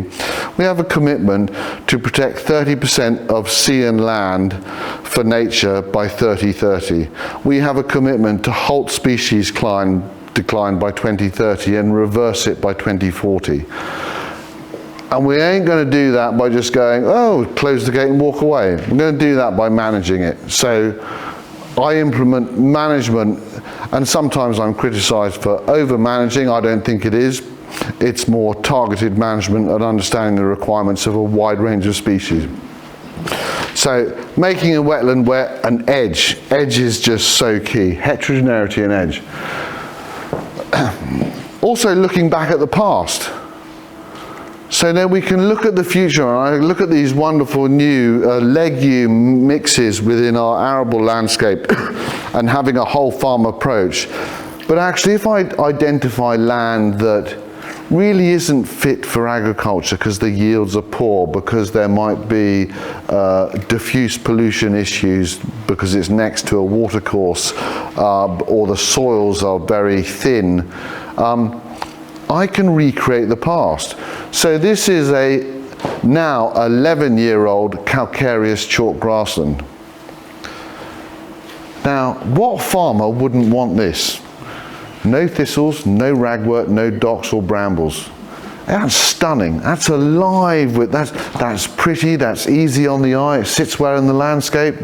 we have a commitment to protect 30% of sea and land for nature by 2030. We have a commitment to halt species decline by 2030 and reverse it by 2040. And we ain't going to do that by just going, oh, close the gate and walk away. We're going to do that by managing it. So I implement management, and sometimes I'm criticised for over-managing. I don't think it is. It's more targeted management and understanding the requirements of a wide range of species. So making a wetland wet, an edge. Edge is just so key. Heterogeneity and edge. Also looking back at the past. So then we can look at the future, and I look at these wonderful new legume mixes within our arable landscape and having a whole farm approach. But actually, if I identify land that really isn't fit for agriculture because the yields are poor, because there might be diffuse pollution issues because it's next to a watercourse, or the soils are very thin, I can recreate the past. So this is a now 11-year-old calcareous chalk grassland. Now, what farmer wouldn't want this? No thistles, no ragwort, no docks or brambles. That's stunning. That's alive with that's pretty. That's easy on the eye. It sits well in the landscape.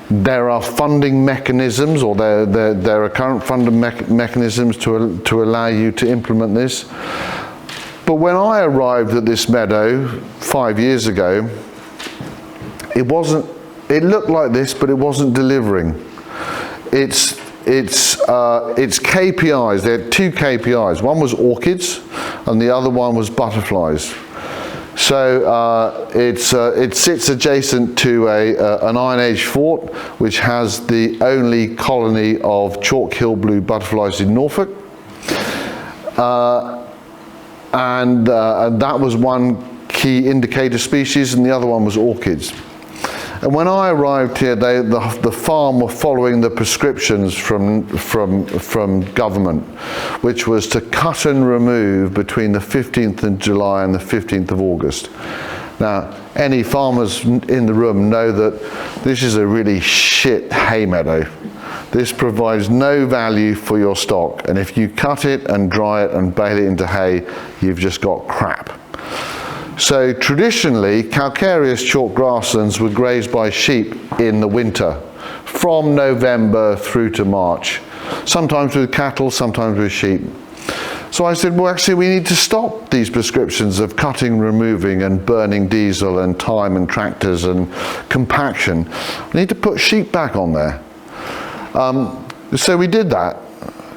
There are funding mechanisms, or there are current funding mechanisms to allow you to implement this. But when I arrived at this meadow 5 years ago, it looked like this, but it wasn't delivering. Its KPIs, they had two KPIs. One was orchids, and the other one was butterflies. So it sits adjacent to an Iron Age fort, which has the only colony of chalk hill blue butterflies in Norfolk. And that was one key indicator species, and the other one was orchids. And when I arrived here, the farm were following the prescriptions from government, which was to cut and remove between the 15th of July and the 15th of August. Now, any farmers in the room know that this is a really shit hay meadow. This provides no value for your stock, and if you cut it and dry it and bale it into hay, you've just got crap. So traditionally, calcareous chalk grasslands were grazed by sheep in the winter, from November through to March, sometimes with cattle, sometimes with sheep. So I said, well, actually, we need to stop these prescriptions of cutting, removing, and burning diesel and time and tractors and compaction. We need to put sheep back on there. So we did that,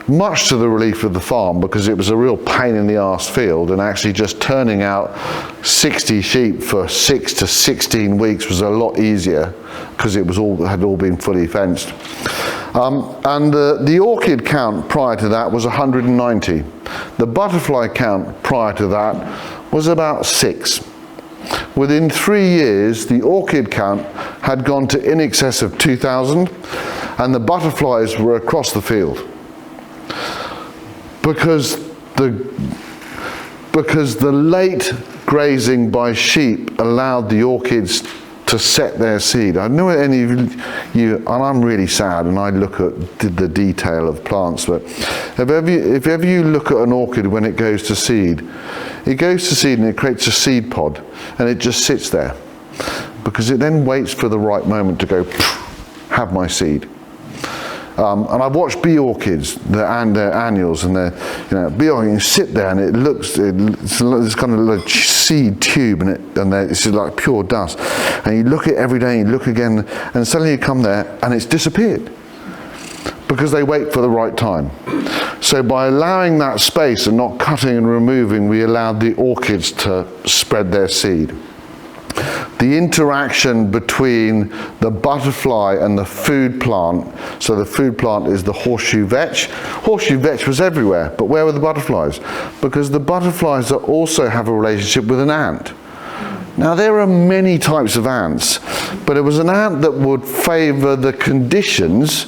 much to the relief of the farm, because it was a real pain in the arse field, and actually just turning out 60 sheep for 6 to 16 weeks was a lot easier, because it had all been fully fenced. And the orchid count prior to that was 190. The butterfly count prior to that was about 6. Within 3 years, the orchid count had gone to in excess of 2,000, and the butterflies were across the field. Because the late grazing by sheep allowed the orchids to set their seed. I know any of you, and I'm really sad, and I look at the detail of plants, but if ever you look at an orchid when it goes to seed, and it creates a seed pod, and it just sits there, because it then waits for the right moment to go, have my seed. And I've watched bee orchids and their annuals, and bee orchids sit there, and it's kind of like seed tube, and it's like pure dust. And you look at it every day, and you look again, and suddenly you come there, and it's disappeared, because they wait for the right time. So by allowing that space and not cutting and removing, we allowed the orchids to spread their seed. The interaction between the butterfly and the food plant, so the food plant is the horseshoe vetch. Horseshoe vetch was everywhere, but where were the butterflies? Because the butterflies also have a relationship with an ant. Now, there are many types of ants, but it was an ant that would favour the conditions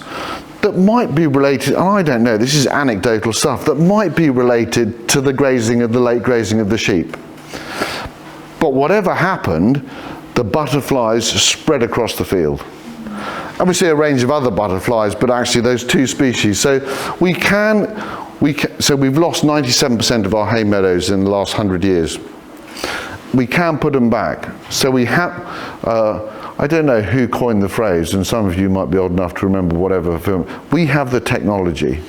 that might be related, and I don't know, this is anecdotal stuff, that might be related to the late grazing of the sheep. But whatever happened, the butterflies spread across the field. And we see a range of other butterflies, but actually those two species. So so we've lost 97% of our hay meadows in the last 100 years. We can put them back. So we have, I don't know who coined the phrase, and some of you might be old enough to remember whatever film. We have the technology.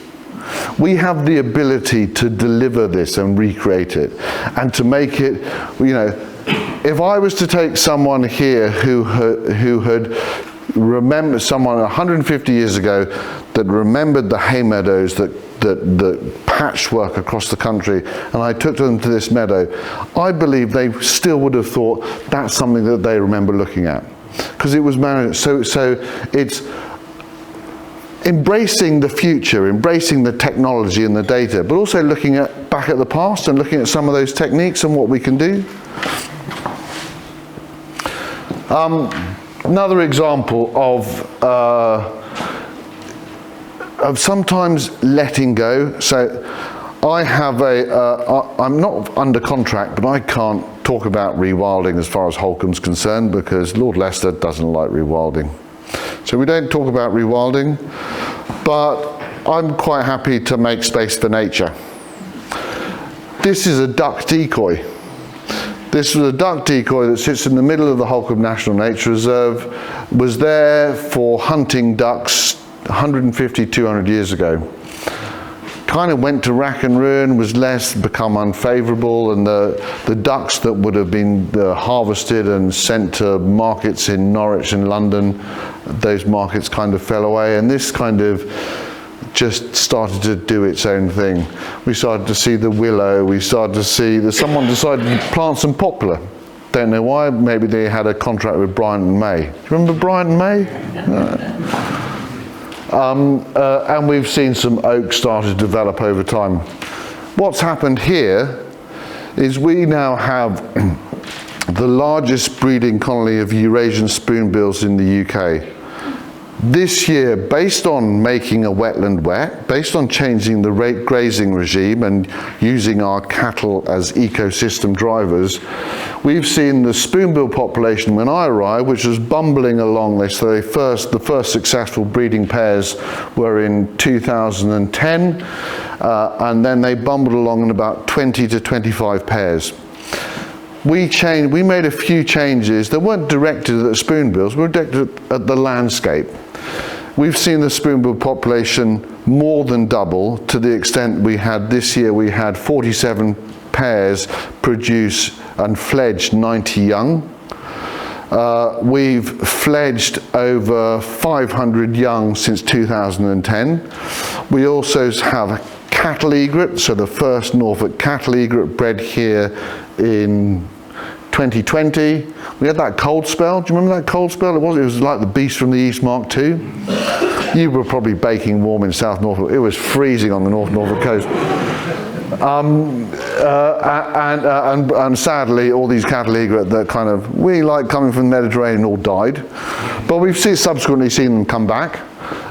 We have the ability to deliver this and recreate it, and to make it, if I was to take someone here who had remembered, someone 150 years ago that remembered the hay meadows, that patchwork across the country, and I took them to this meadow, I believe they still would have thought that's something that they remember looking at, because it was managed. So it's embracing the future, embracing the technology and the data, but also looking back at the past and looking at some of those techniques and what we can do. Another example of sometimes letting go. So I have I'm not under contract, but I can't talk about rewilding as far as Holkham's concerned, because Lord Leicester doesn't like rewilding. So we don't talk about rewilding, but I'm quite happy to make space for nature. This is a duck decoy. This was a duck decoy that sits in the middle of the Holkham National Nature Reserve, was there for hunting ducks 150, 200 years ago. kind of went to rack and ruin, was become unfavourable, and the ducks that would have been harvested and sent to markets in Norwich and London, those markets kind of fell away, and this kind of just started to do its own thing. We started to see the willow, we started to see that someone decided to plant some poplar. Don't know why, maybe they had a contract with Bryant and May. Do you remember Bryant and May? And we've seen some oak start to develop over time. What's happened here is we now have the largest breeding colony of Eurasian spoonbills in the UK. This year, based on making a wetland wet, based on changing the grazing regime and using our cattle as ecosystem drivers, we've seen the spoonbill population when I arrived, which was bumbling along. The first successful breeding pairs were in 2010, and then they bumbled along in about 20 to 25 pairs. We made a few changes that weren't directed at the spoonbills, we were directed at the landscape. We've seen the spoonbill population more than double, to the extent this year we had 47 pairs produce and fledged 90 young. We've fledged over 500 young since 2010. We also have a cattle egret, so the first Norfolk cattle egret bred here in 2020. We had that cold spell. Do you remember that cold spell? It was like the Beast from the East Mark II. You were probably baking warm in South Norfolk. It was freezing on the North Norfolk coast. And sadly, all these cattle egret that we like coming from the Mediterranean all died. But we've subsequently seen them come back.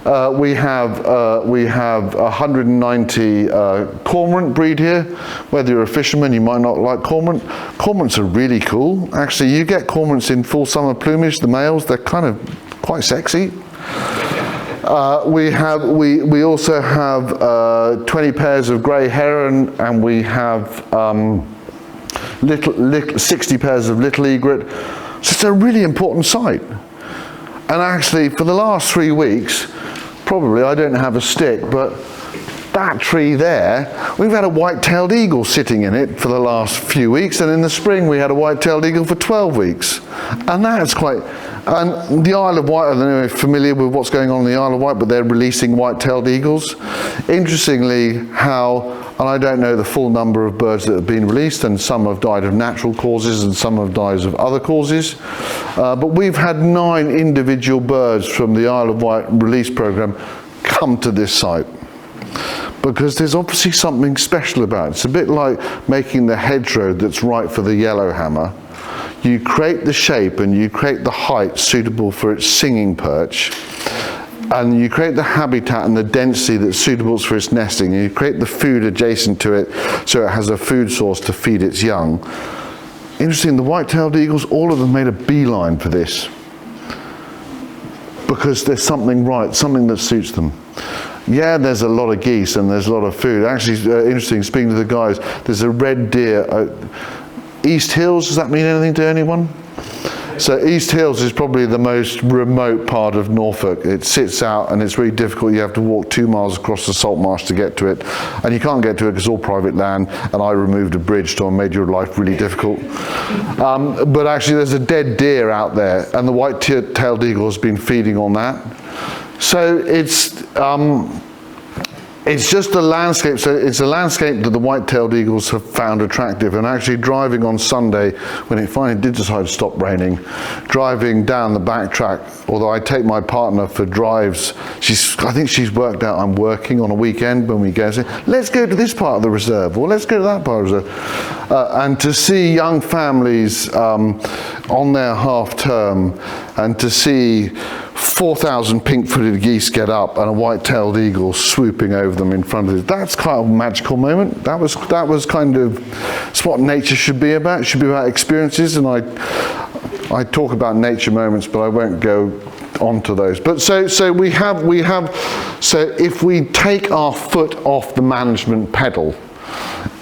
We have 190 cormorant breed here. Whether you're a fisherman, you might not like cormorant. Cormorants are really cool. Actually, you get cormorants in full summer plumage, the males, they're kind of quite sexy. We also have 20 pairs of grey heron, and we have 60 pairs of little egret. So it's a really important site. And actually, for the last 3 weeks, probably I don't have a stick, but that tree there, we've had a white-tailed eagle sitting in it for the last few weeks, and in the spring we had a white-tailed eagle for 12 weeks. And that's and the Isle of Wight, I don't know if you're familiar with what's going on in the Isle of Wight, but they're releasing white-tailed eagles. Interestingly, and I don't know the full number of birds that have been released, and some have died of natural causes and some have died of other causes, but we've had 9 individual birds from the Isle of Wight release program come to this site, because there's obviously something special about it. It's a bit like making the hedgerow that's right for the yellowhammer. You create the shape and you create the height suitable for its singing perch, and you create the habitat and the density that's suitable for its nesting, and you create the food adjacent to it so it has a food source to feed its young. Interesting, the white-tailed eagles, all of them made a beeline for this, because there's something right, something that suits them. Yeah, there's a lot of geese and there's a lot of food. Actually, interesting, speaking to the guys, there's a red deer. East Hills, does that mean anything to anyone? So East Hills is probably the most remote part of Norfolk. It sits out and it's really difficult. You have to walk 2 miles across the salt marsh to get to it. And you can't get to it because it's all private land, and I removed a bridge to make your life really difficult. But actually there's a dead deer out there, and the white-tailed eagle has been feeding on that. So it's just a landscape. So it's a landscape that the white-tailed eagles have found attractive. And actually driving on Sunday, when it finally did decide to stop raining, driving down the back track, although I take my partner for drives, I think she's worked out I'm working on a weekend when we go, say, let's go to this part of the reserve, or let's go to that part of the reserve. And to see young families on their half term, and to see 4,000 pink-footed geese get up and a white-tailed eagle swooping over them in front of it. That's kind of a magical moment. That was kind of, it's what nature should be about. It should be about experiences, and I talk about nature moments, but I won't go on to those. But so if we take our foot off the management pedal,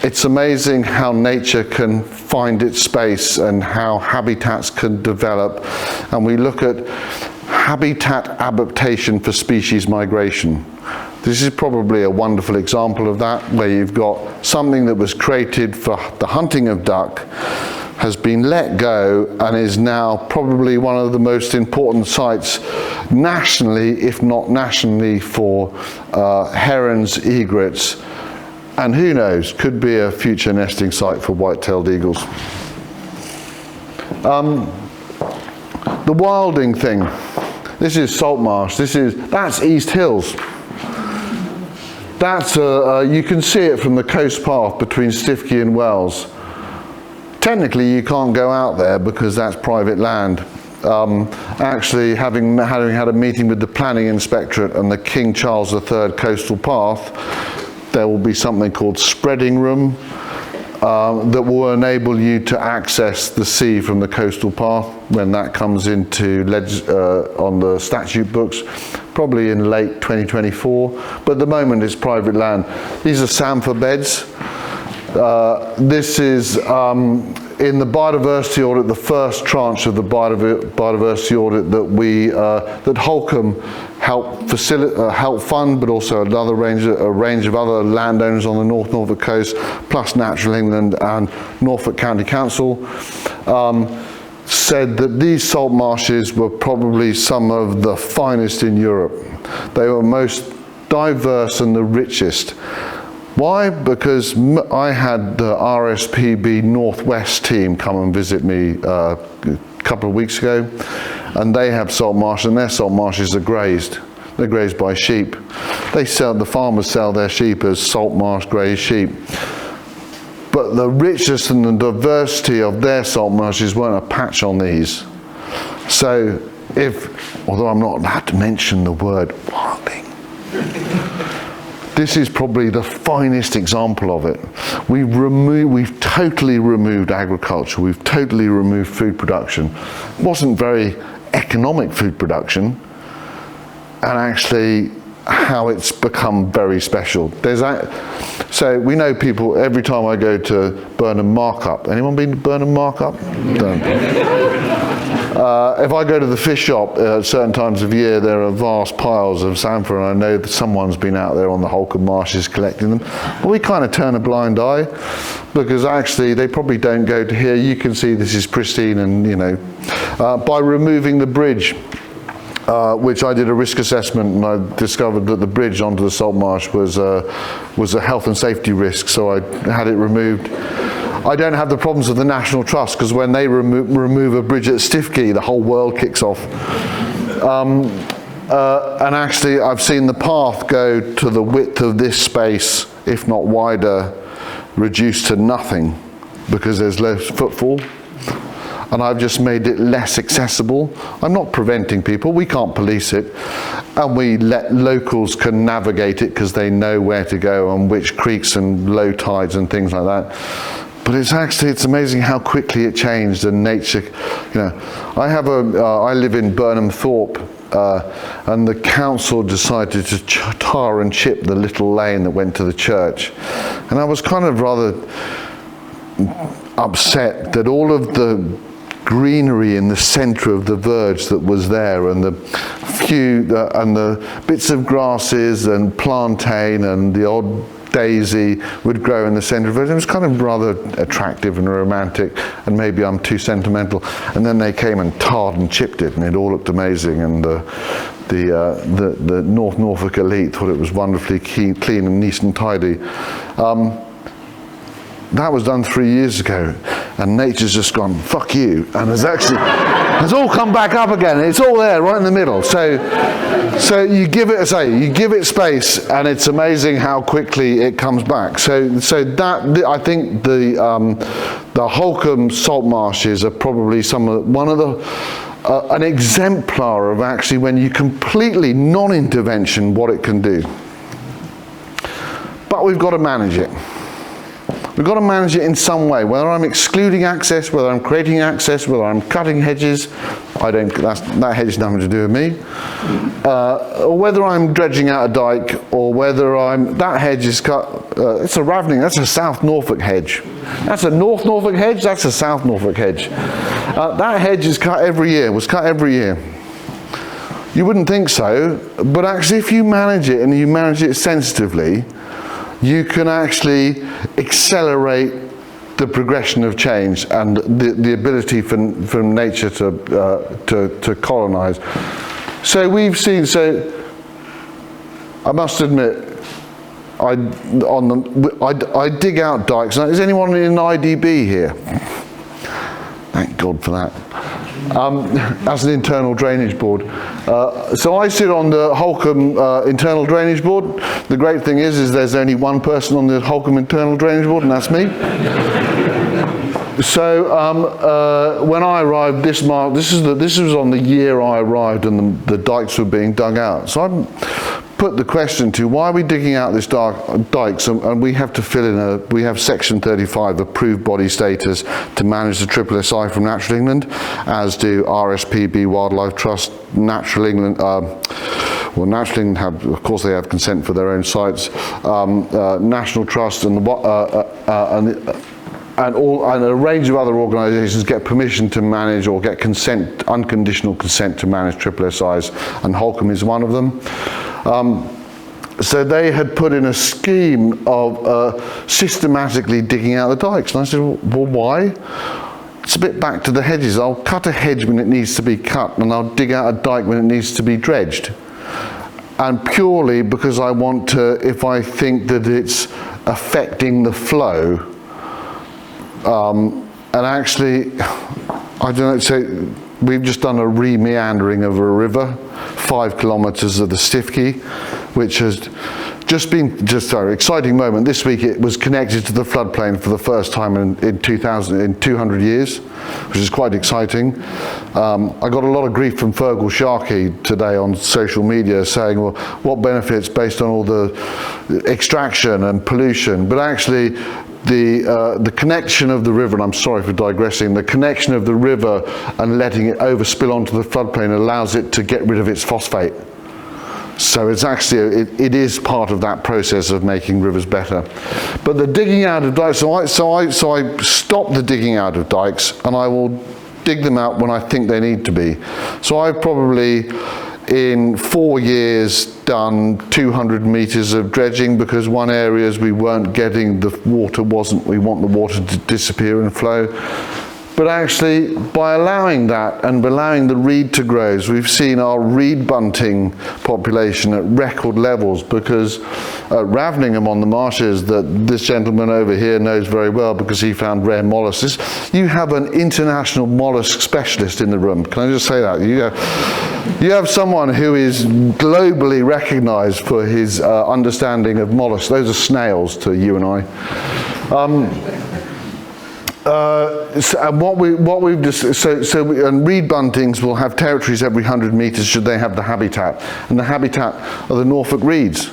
it's amazing how nature can find its space and how habitats can develop. And we look at habitat adaptation for species migration. This is probably a wonderful example of that, where you've got something that was created for the hunting of duck, has been let go, and is now probably one of the most important sites nationally, if not nationally, for herons, egrets, and who knows, could be a future nesting site for white-tailed eagles. The wilding thing. This is salt marsh. That's East Hills. That's you can see it from the coast path between Stiffkey and Wells. Technically, you can't go out there because that's private land. Actually, having had a meeting with the planning inspectorate and the King Charles III coastal path, there will be something called spreading room that will enable you to access the sea from the coastal path when that comes into on the statute books, probably in late 2024. But at the moment it's private land. These are samphire beds. This is in the biodiversity audit, the first tranche of the biodiversity audit that Holkham helped fund, but also a range of other landowners on the North Norfolk coast, plus Natural England and Norfolk County Council, said that these salt marshes were probably some of the finest in Europe. They were most diverse and the richest. Why? Because I had the RSPB Northwest team come and visit me a couple of weeks ago, and they have salt marsh, and their salt marshes are grazed. They're grazed by sheep. The farmers sell their sheep as salt marsh grazed sheep. But the richness and the diversity of their salt marshes weren't a patch on these. So although I'm not allowed to mention the word wilding, this is probably the finest example of it. We've totally removed agriculture. We've totally removed food production. It wasn't very economic food production, and actually how it's become very special. So we know people, every time I go to Burnham Markup, anyone been to Burnham Markup? If I go to the fish shop at certain times of year, there are vast piles of samphire, and I know that someone's been out there on the Holkham marshes collecting them. But we kind of turn a blind eye, because actually they probably don't go to here. You can see this is pristine, and by removing the bridge, which I did a risk assessment, and I discovered that the bridge onto the salt marsh was a health and safety risk, so I had it removed. I don't have the problems of the National Trust, because when they remove a bridge at Stiffkey, the whole world kicks off. And actually, I've seen the path go to the width of this space, if not wider, reduced to nothing, because there's less footfall. And I've just made it less accessible. I'm not preventing people, we can't police it, and we let locals can navigate it because they know where to go and which creeks and low tides and things like that. But it's amazing how quickly it changed, and nature, I live in Burnham Thorpe, and the council decided to tar and chip the little lane that went to the church. And I was kind of rather upset that all of the greenery in the centre of the verge that was there, and the bits of grasses and plantain and the odd daisy would grow in the centre of it. It was kind of rather attractive and romantic, and maybe I'm too sentimental. And then they came and tarred and chipped it, and it all looked amazing. And the North Norfolk elite thought it was wonderfully clean and neat and tidy. That was done 3 years ago, and nature's just gone, fuck you, and has all come back up again. It's all there, right in the middle. So you give it space, and it's amazing how quickly it comes back. So that, I think the Holkham salt marshes are probably an exemplar of actually when you completely non-intervention what it can do. But we've got to manage it. We've got to manage it in some way, whether I'm excluding access, whether I'm creating access, whether I'm cutting hedges. That hedge has nothing to do with me. Or whether I'm dredging out a dike, or whether that hedge is cut, it's a ravening, that's a South Norfolk hedge. That's a North Norfolk hedge, that's a South Norfolk hedge. That hedge is cut every year, was cut every year. You wouldn't think so, but actually if you manage it and you manage it sensitively, you can actually accelerate the progression of change and the ability for nature to colonize. So we've seen, I must admit, I dig out dikes. Now, is anyone in IDB here? Thank God for that. As an internal drainage board. So I sit on the Holkham internal drainage board. The great thing is there's only one person on the Holkham internal drainage board, and that's me. So when I arrived, this was on the year I arrived, and the dikes were being dug out. So I put the question to, why are we digging out this dikes? And we have to fill in we have Section 35 approved body status to manage the triple SI from Natural England, as do RSPB, Wildlife Trust, Natural England. Well, Natural England have, of course, they have consent for their own sites. National Trust and a range of other organisations get permission to manage or get consent, unconditional consent to manage triple SIs, and Holkham is one of them. So they had put in a scheme of systematically digging out the dikes, and I said, well, why? It's a bit back to the hedges. I'll cut a hedge when it needs to be cut, and I'll dig out a dike when it needs to be dredged. And purely because I want to, if I think that it's affecting the flow, and actually, I don't know, so we've just done a re-meandering of a river, 5 kilometres of the Stiffkey, which has just been an exciting moment. This week it was connected to the floodplain for the first time in 200 years, which is quite exciting. I got a lot of grief from Fergal Sharkey today on social media saying, well, what benefits based on all the extraction and pollution? But actually, the connection of the river, and I'm sorry for digressing, the connection of the river and letting it overspill onto the floodplain allows it to get rid of its phosphate. So it's actually, it is part of that process of making rivers better. But the digging out of dikes, so I stop the digging out of dikes, and I will dig them out when I think they need to be. So I've probably, in 4 years, done 200 metres of dredging, because one area is we weren't getting, the water wasn't, we want the water to disappear and flow. But actually, by allowing that and allowing the reed to grow, we've seen our reed bunting population at record levels, because at Raveningham on the marshes, that this gentleman over here knows very well because he found rare mollusks. You have an international mollusk specialist in the room. Can I just say that? You have someone who is globally recognised for his understanding of mollusks. Those are snails to you and I. And reed buntings will have territories every 100 metres should they have the habitat, and the habitat are the Norfolk reeds.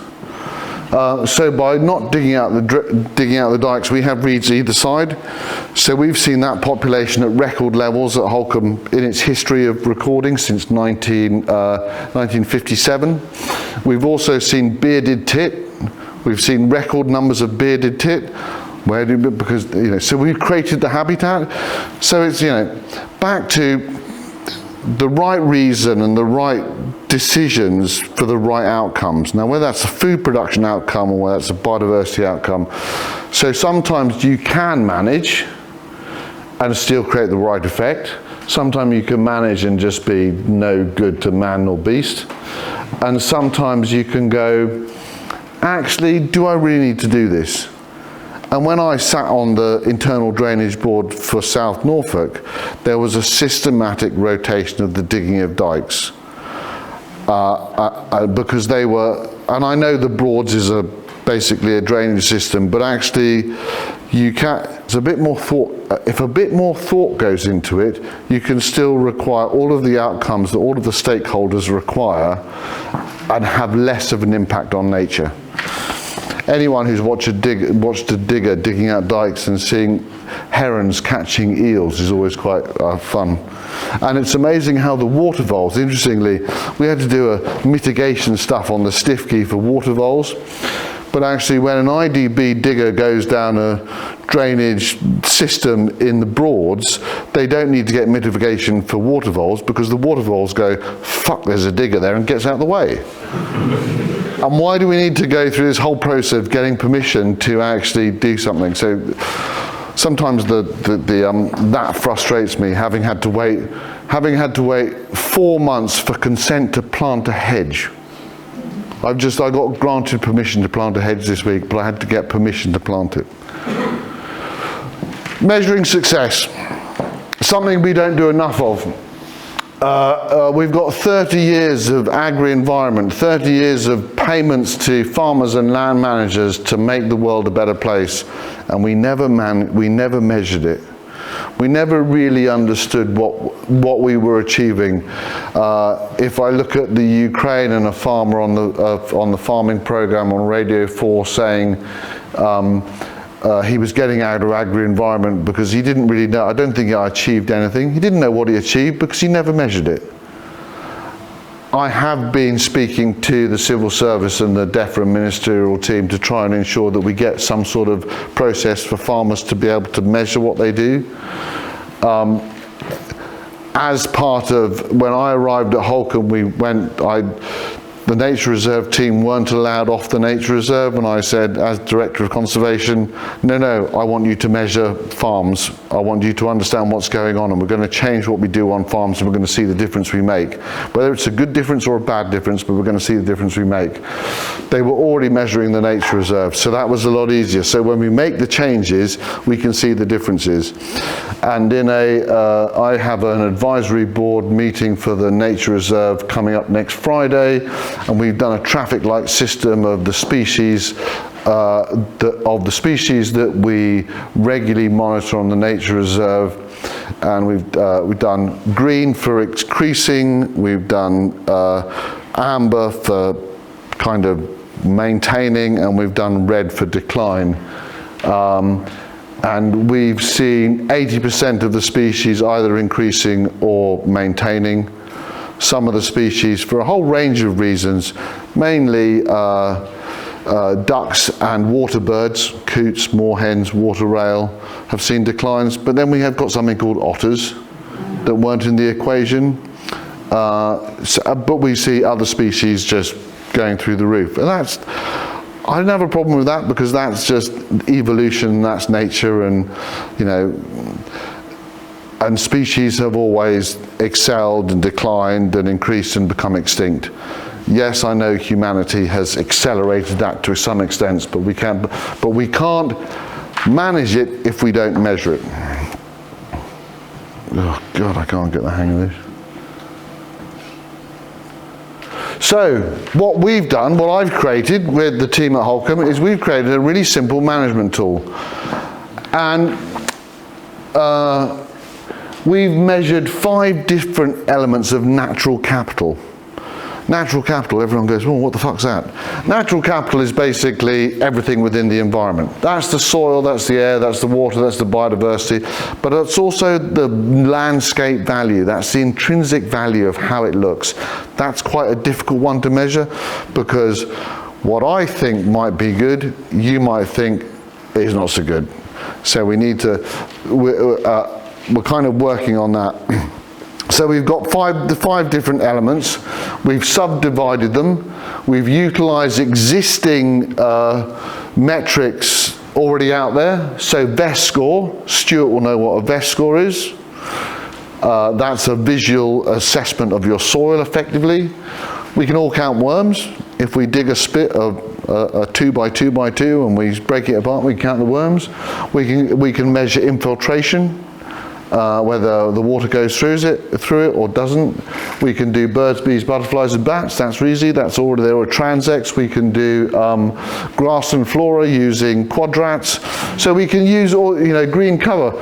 So by not digging out the dikes, we have reeds either side. So we've seen that population at record levels at Holkham in its history of recording since 1957. We've also seen bearded tit. We've seen record numbers of bearded tit. Because, you know, so we've created the habitat. So it's, you know, back to the right reason and the right decisions for the right outcomes. Now, whether that's a food production outcome or whether that's a biodiversity outcome. So sometimes you can manage and still create the right effect. Sometimes you can manage and just be no good to man nor beast. And sometimes you can go, actually, do I really need to do this? And when I sat on the internal drainage board for South Norfolk, there was a systematic rotation of the digging of dikes. Because they were, and I know the Broads is basically a drainage system, but actually it's a bit more thought, if a bit more thought goes into it, you can still require all of the outcomes that all of the stakeholders require and have less of an impact on nature. Anyone who's watched a digger digging out dikes and seeing herons catching eels is always quite fun. And it's amazing how the water voles, interestingly, we had to do a mitigation stuff on the Stiffkey for water voles. But actually when an IDB digger goes down a drainage system in the Broads, they don't need to get mitigation for water voles, because the water voles go, fuck, there's a digger there, and gets out of the way. And why do we need to go through this whole process of getting permission to actually do something? So sometimes that frustrates me, having had to wait 4 months for consent to plant a hedge. I got granted permission to plant a hedge this week, but I had to get permission to plant it. Measuring success, something we don't do enough of. We've got 30 years of agri-environment, 30 years of payments to farmers and land managers to make the world a better place, and we never measured it. We never really understood what we were achieving. If I look at the Ukraine and a farmer on the farming program on Radio 4 saying he was getting out of agri-environment because he didn't really know, I don't think he achieved anything. He didn't know what he achieved because he never measured it. I have been speaking to the civil service and the DEFRA ministerial team to try and ensure that we get some sort of process for farmers to be able to measure what they do. As part of, when I arrived at Holkham, the nature reserve team weren't allowed off the nature reserve, and I said, as director of conservation, no, I want you to measure farms. I want you to understand what's going on, and we're going to change what we do on farms, and we're going to see the difference we make. Whether it's a good difference or a bad difference, but we're going to see the difference we make. They were already measuring the nature reserve, so that was a lot easier. So when we make the changes, we can see the differences. And I have an advisory board meeting for the nature reserve coming up next Friday, and we've done a traffic light system of the species that we regularly monitor on the nature reserve, and we've done green for increasing, we've done amber for kind of maintaining, and we've done red for decline. And we've seen 80% of the species either increasing or maintaining. Some of the species, for a whole range of reasons, mainly ducks and water birds, coots, moorhens, water rail, have seen declines. But then we have got something called otters that weren't in the equation. But we see other species just going through the roof. And I don't have a problem with that, because that's just evolution, that's nature, and and species have always excelled and declined and increased and become extinct. Yes, I know humanity has accelerated that to some extent, but we can't manage it if we don't measure it. Oh God, I can't get the hang of this. So what we've done, what I've created with the team at Holkham, is we've created a really simple management tool. And we've measured 5 different elements of natural capital. Natural capital, everyone goes, well, what the fuck's that? Natural capital is basically everything within the environment. That's the soil, that's the air, that's the water, that's the biodiversity, but it's also the landscape value. That's the intrinsic value of how it looks. That's quite a difficult one to measure, because what I think might be good, you might think is not so good. So we need to, we're kind of working on that. So we've got the five different elements. We've subdivided them. We've utilized existing metrics already out there. So VEST score, Stuart will know what a VEST score is. That's a visual assessment of your soil effectively. We can all count worms. If we dig a spit of a 2 by 2 by 2 and we break it apart, we can count the worms. We can measure infiltration. Whether the water goes through it or doesn't. We can do birds, bees, butterflies and bats, that's easy, that's already there. Or transects, we can do grass and flora using quadrats. So we can use all, green cover.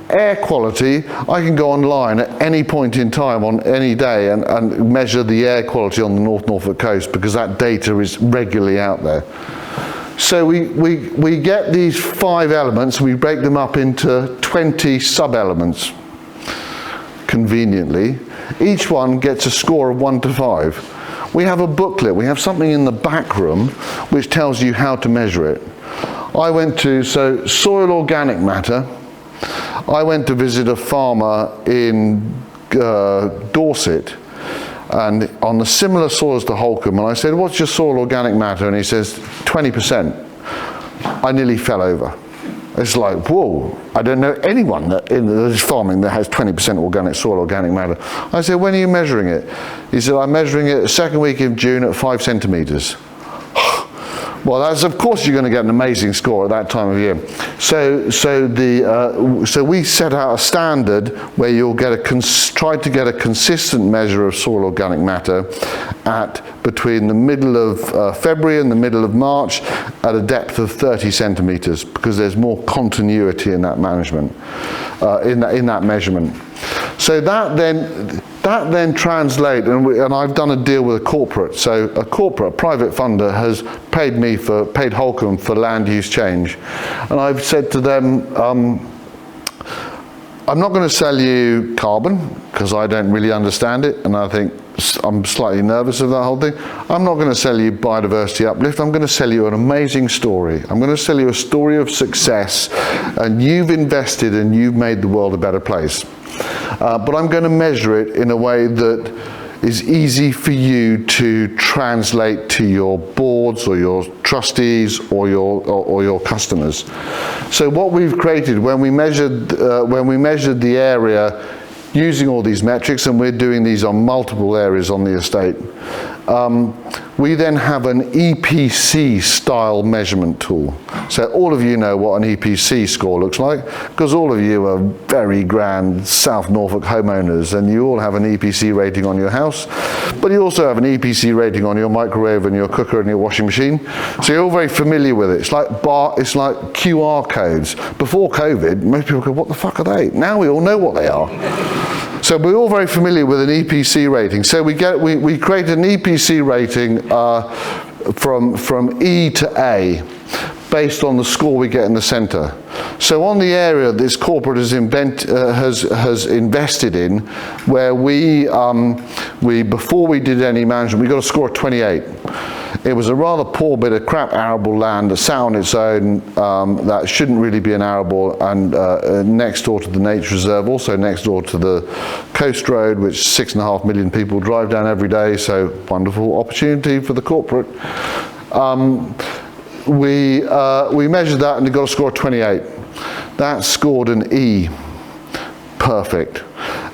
Air quality, I can go online at any point in time on any day and measure the air quality on the North Norfolk coast, because that data is regularly out there. So we get these 5 elements, we break them up into 20 sub-elements, conveniently. Each one gets a score of 1 to 5. We have a booklet, we have something in the back room which tells you how to measure it. I went to, so soil organic matter, I went to visit a farmer in Dorset, and on the similar soils to Holkham, and I said, what's your soil organic matter? And he says, 20%. I nearly fell over. It's like, whoa, I don't know anyone that is farming that has 20% organic soil organic matter. I said, when are you measuring it? He said, I'm measuring it the second week of June at 5 centimetres. Well, that's, of course you're going to get an amazing score at that time of year. So we set out a standard where you'll get try to get a consistent measure of soil organic matter at between the middle of February and the middle of March at a depth of 30 centimetres, because there's more continuity in that management, in that measurement. So that then translates, and I've done a deal with a corporate. So a private funder has paid Holkham for land use change, and I've said to them, I'm not going to sell you carbon because I don't really understand it, and I think I'm slightly nervous of that whole thing. I'm not going to sell you biodiversity uplift. I'm going to sell you an amazing story. I'm going to sell you a story of success, and you've invested and you've made the world a better place. But I'm going to measure it in a way that is easy for you to translate to your boards or your trustees or your customers. So what we've created when we measured the area using all these metrics, and we're doing these on multiple areas on the estate, we then have an EPC style measurement tool. So all of you know what an EPC score looks like, because all of you are very grand South Norfolk homeowners, and you all have an EPC rating on your house, but you also have an EPC rating on your microwave and your cooker and your washing machine. So you're all very familiar with it. It's like QR codes. Before COVID, most people go, what the fuck are they? Now we all know what they are. So we're all very familiar with an EPC rating. So we create an EPC rating from E to A, based on the score we get in the centre. So on the area this corporate has invested in, where before we did any management, we got a score of 28. It was a rather poor bit of crap arable land that sat on its own, that shouldn't really be an arable, and next door to the nature reserve, also next door to the coast road, which 6.5 million people drive down every day, so wonderful opportunity for the corporate. We measured that and it got a score of 28. That scored an E. Perfect.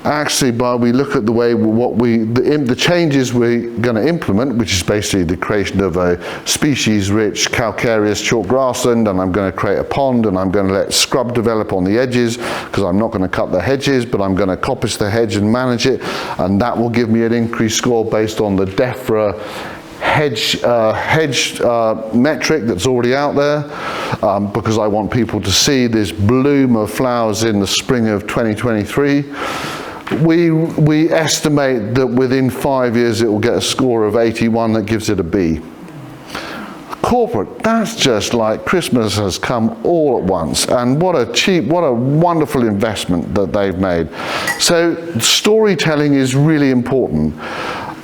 Actually, we look at the way the changes we're going to implement, which is basically the creation of a species-rich calcareous chalk grassland, and I'm going to create a pond, and I'm going to let scrub develop on the edges, because I'm not going to cut the hedges, but I'm going to coppice the hedge and manage it, and that will give me an increased score based on the DEFRA hedge metric that's already out there, because I want people to see this bloom of flowers in the spring of 2023. We estimate that within 5 years it will get a score of 81 that gives it a B. Corporate, that's just like Christmas has come all at once, and what a wonderful investment that they've made. So storytelling is really important,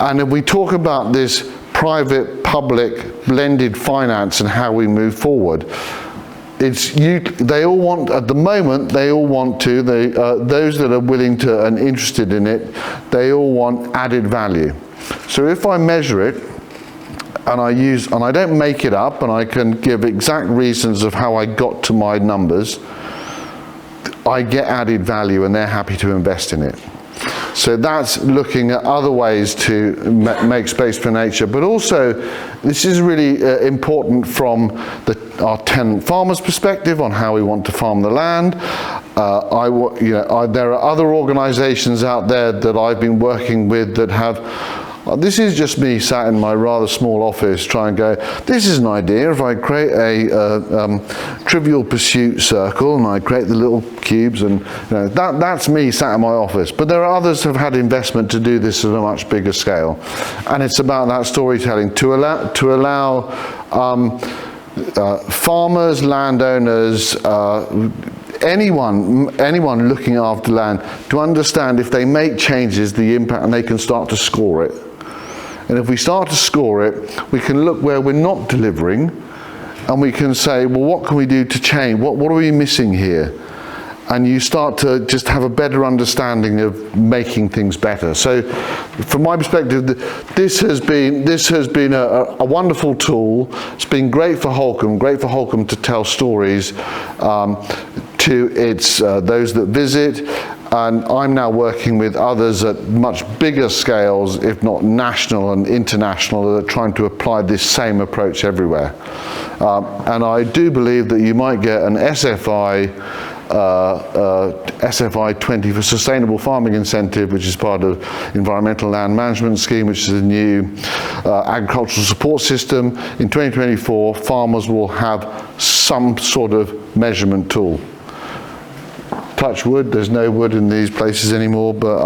and if we talk about this private-public blended finance and how we move forward, they all want, at the moment, those that are willing to and interested in it, they all want added value. So if I measure it, and I don't make it up, and I can give exact reasons of how I got to my numbers, I get added value and they're happy to invest in it. So that's looking at other ways to make space for nature, but also this is really important from our tenant farmers' perspective on how we want to farm the land. There are other organisations out there that I've been working with that have. This is just me sat in my rather small office trying to go, this is an idea. If I create a trivial pursuit circle and I create the little cubes, and that's me sat in my office. But there are others who have had investment to do this at a much bigger scale. And it's about that storytelling to allow farmers, landowners, anyone looking after land to understand if they make changes, the impact, and they can start to score it. And if we start to score it, we can look where we're not delivering, and we can say, well, what can we do to change? What are we missing here? And you start to just have a better understanding of making things better. So from my perspective, this has been a wonderful tool. It's been great for Holkham to tell stories to those that visit. And I'm now working with others at much bigger scales, if not national and international, that are trying to apply this same approach everywhere. And I do believe that you might get an SFI 20 for Sustainable Farming Incentive, which is part of Environmental Land Management Scheme, which is a new agricultural support system. In 2024, farmers will have some sort of measurement tool. Touch wood, there's no wood in these places anymore, but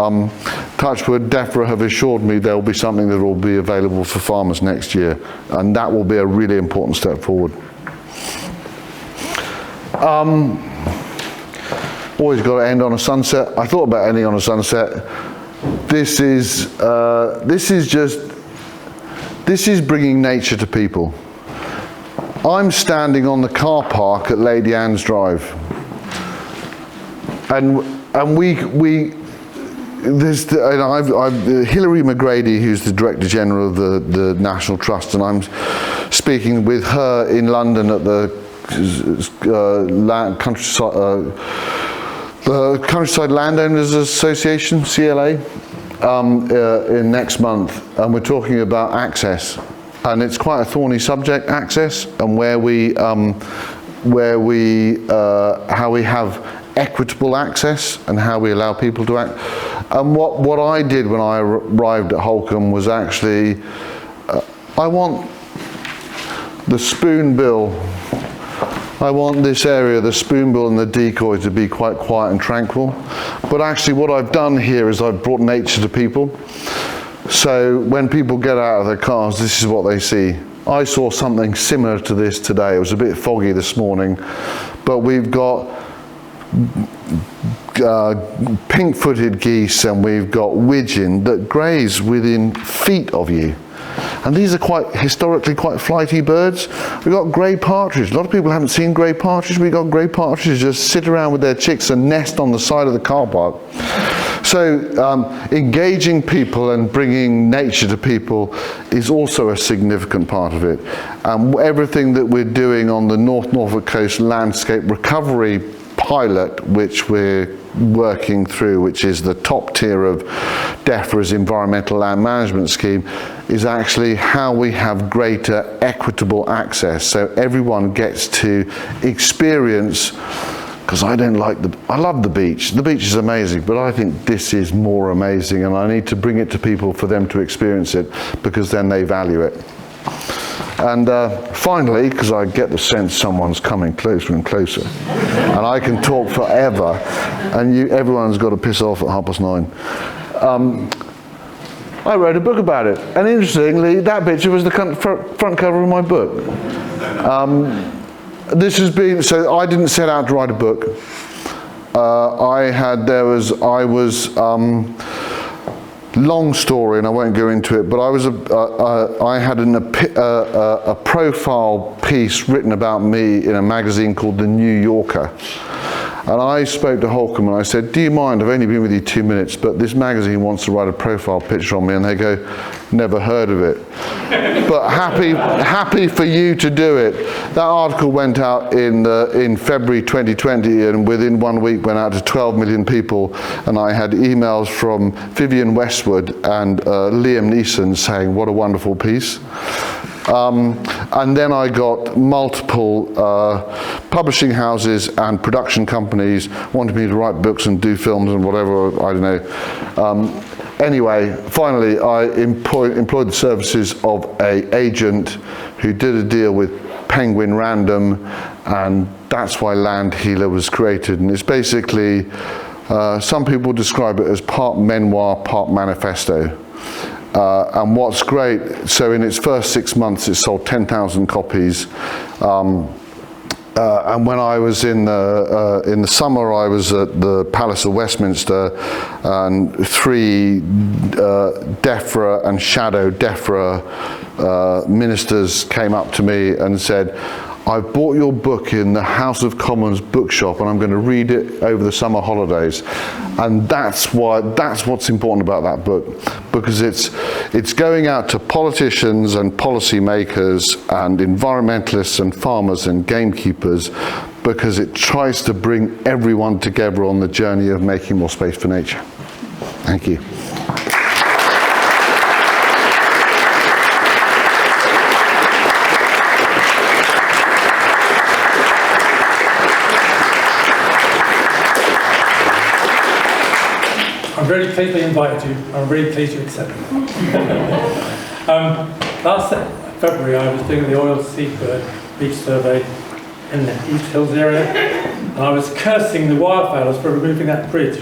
touch wood, DEFRA have assured me there will be something that will be available for farmers next year, and that will be a really important step forward. Always got to end on a sunset. I thought about ending on a sunset. This is bringing nature to people. I'm standing on the car park at Lady Anne's Drive, and Hilary McGrady, who's the Director General of the National Trust, and I'm speaking with her in London at the Countryside Landowners Association, CLA, in next month, and we're talking about access, and it's quite a thorny subject, access, and how we have equitable access and how we allow people to act. And what I did when I arrived at Holkham was actually, I want the spoonbill. I want this area, the spoonbill and the decoy, to be quite quiet and tranquil. But actually what I've done here is I've brought nature to people. So when people get out of their cars, this is what they see. I saw something similar to this today. It was a bit foggy this morning, but we've got pink-footed geese and we've got widgeon that graze within feet of you. And these are historically quite flighty birds. We've got grey partridge. A lot of people haven't seen grey partridge. We've got grey partridges just sit around with their chicks and nest on the side of the car park. So engaging people and bringing nature to people is also a significant part of it. Everything that we're doing on the North Norfolk Coast Landscape Recovery pilot, which we're working through, which is the top tier of DEFRA's Environmental Land Management Scheme, is actually how we have greater equitable access, so everyone gets to experience. Because I love the beach. The beach is amazing, but I think this is more amazing, and I need to bring it to people for them to experience it, because then they value it. And finally, because I get the sense someone's coming closer and closer, and I can talk forever, and everyone's got to piss off at 9:30. I wrote a book about it, and interestingly, that picture was the front cover of my book. This has been, so I didn't set out to write a book. Long story, and I won't go into it, but I had a profile piece written about me in a magazine called The New Yorker. And I spoke to Holkham and I said, do you mind, I've only been with you 2 minutes, but this magazine wants to write a profile picture on me, and they go, never heard of it. But happy for you to do it. That article went out in February 2020, and within 1 week went out to 12 million people, and I had emails from Vivienne Westwood and Liam Neeson saying, what a wonderful piece. And then I got multiple publishing houses and production companies wanting me to write books and do films and whatever, I don't know. Anyway, finally I employed the services of an agent who did a deal with Penguin Random, and that's why Land Healer was created. And it's basically, some people describe it as part memoir, part manifesto. And what's great, so in its first 6 months it sold 10,000 copies. and when I was in the summer, I was at the Palace of Westminster, and 3 DEFRA and shadow DEFRA ministers came up to me and said, "I've bought your book in the House of Commons bookshop and I'm going to read it over the summer holidays." And that's what's important about that book, because it's going out to politicians and policymakers and environmentalists and farmers and gamekeepers, because it tries to bring everyone together on the journey of making more space for nature. Thank you. I'm very pleased they invited you. I'm really pleased you accepted it. Last February I was doing the oil seabird beach survey in the East Hills area, and I was cursing the wildfowlers for removing that bridge.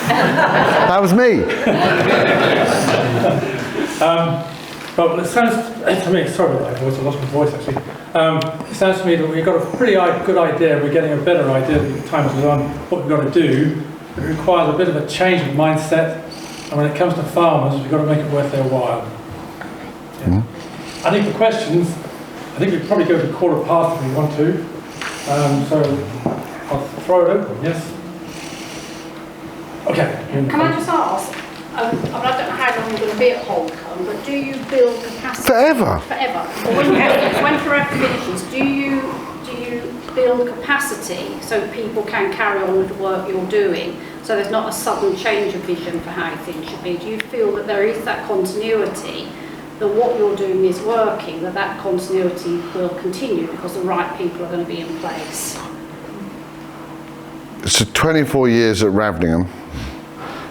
That was me. But it sounds to me, sorry about that voice, I lost my voice actually. It sounds to me that we've got a pretty good idea, we're getting a better idea as time goes on, what we've got to do. It requires a bit of a change of mindset, and when it comes to farmers, we've got to make it worth their while. Yeah. I think for questions, I think we'd probably go to 15:15 if we want to. So I'll throw it open, yes? Okay. Can I just ask, I don't know how long you're going to be at Holkham, but do you build capacity? Forever. Forever. But when forever finishes, do you build capacity so people can carry on with the work you're doing, so there's not a sudden change of vision for how things should be? Do you feel that there is that continuity, that what you're doing is working, that continuity will continue because the right people are going to be in place? So 24 years at Ravningham,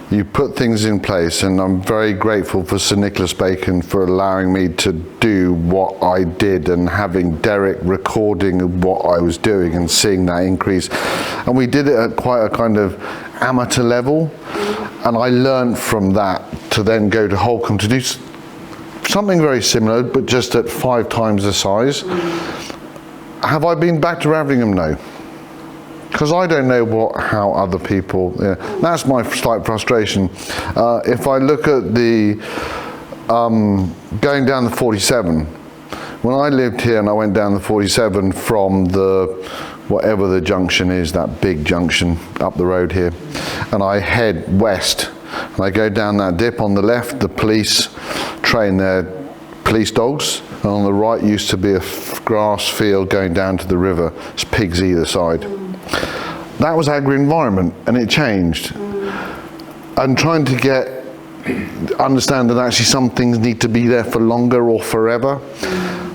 you put things in place, and I'm very grateful for Sir Nicholas Bacon for allowing me to do what I did, and having Derek recording what I was doing and seeing that increase. And we did it at quite a kind of amateur level, and I learned from that to then go to Holkham to do something very similar, but just at 5 times the size. Have I been back to Ravningham? No. Because I don't know how other people, that's my slight frustration. If I look at the, going down the 47, when I lived here and I went down the 47 from the, whatever the junction is, that big junction up the road here, and I head west, and I go down that dip on the left, the police train their police dogs, and on the right used to be a grass field going down to the river. There's pigs either side. That was agri-environment, and it changed. And trying to understand that actually some things need to be there for longer or forever.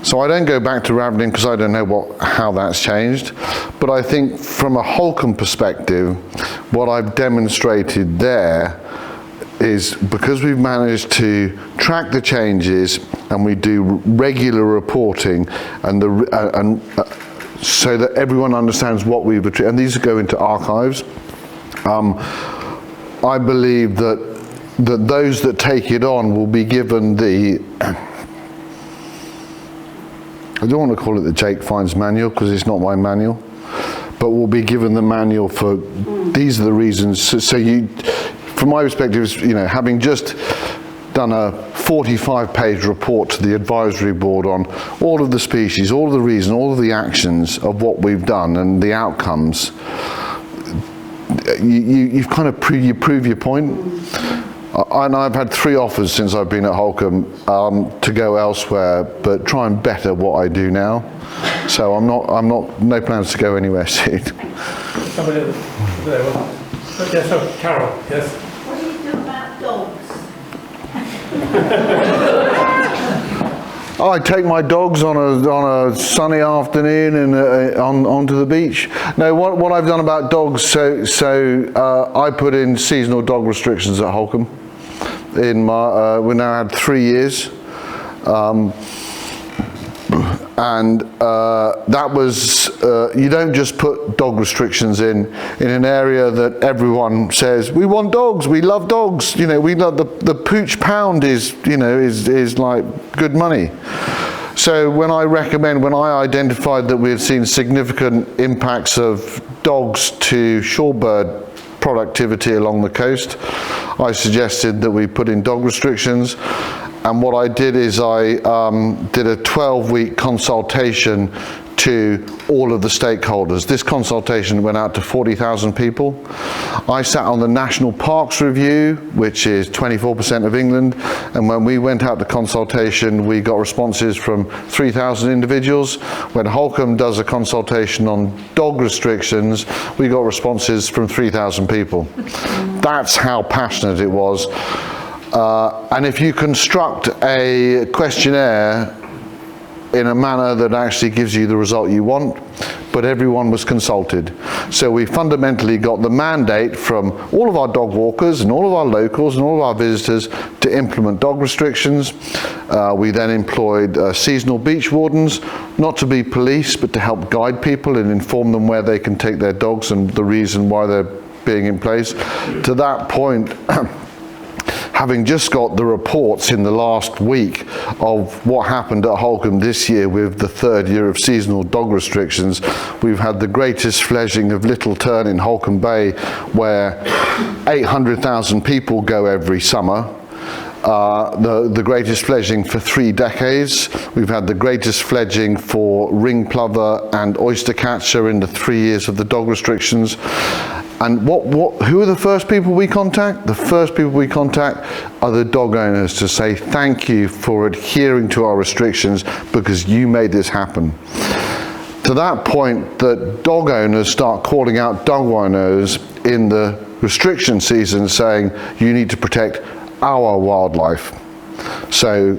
So I don't go back to Ravningham because I don't know how that's changed. But I think from a Holkham perspective, what I've demonstrated there is, because we've managed to track the changes and we do regular reporting, and so that everyone understands what we've achieved, and these go into archives. I believe that those that take it on will be given the, I don't want to call it the Jake Fiennes manual because it's not my manual, but will be given the manual for these are the reasons. So you, from my perspective, having just done a 45-page report to the advisory board on all of the species, all of the reasons, all of the actions of what we've done and the outcomes, you've kind of you prove your point. And I've had 3 offers since I've been at Holkham to go elsewhere, but try and better what I do now. So no plans to go anywhere soon. Somebody there. Yes, so Carol, yes. What do you do about dogs? I take my dogs on a sunny afternoon and onto the beach. No, what I've done about dogs, so I put in seasonal dog restrictions at Holkham. We now had 3 years, and that was you don't just put dog restrictions in an area that everyone says we want dogs, we love dogs, we love the pooch pound is like good money. So when I identified that we had seen significant impacts of dogs to shorebird productivity along the coast, I suggested that we put in dog restrictions. And what I did is I did a 12-week consultation to all of the stakeholders. This consultation went out to 40,000 people. I sat on the National Parks Review, which is 24% of England, and when we went out to consultation, we got responses from 3,000 individuals. When Holkham does a consultation on dog restrictions, we got responses from 3,000 people. That's how passionate it was. And if you construct a questionnaire in a manner that actually gives you the result you want, but everyone was consulted. So we fundamentally got the mandate from all of our dog walkers and all of our locals and all of our visitors to implement dog restrictions. We then employed seasonal beach wardens, not to be police, but to help guide people and inform them where they can take their dogs and the reason why they're being in place. To that point, having just got the reports in the last week of what happened at Holkham this year with the 3rd year of seasonal dog restrictions, we've had the greatest fledgling of Little Turn in Holkham Bay, where 800,000 people go every summer. The greatest fledgling for 3 decades. We've had the greatest fledgling for ring plover and oyster catcher in the 3 years of the dog restrictions. And who are the first people we contact? The first people we contact are the dog owners to say thank you for adhering to our restrictions because you made this happen. To that point, that dog owners start calling out dog owners in the restriction season saying you need to protect our wildlife. So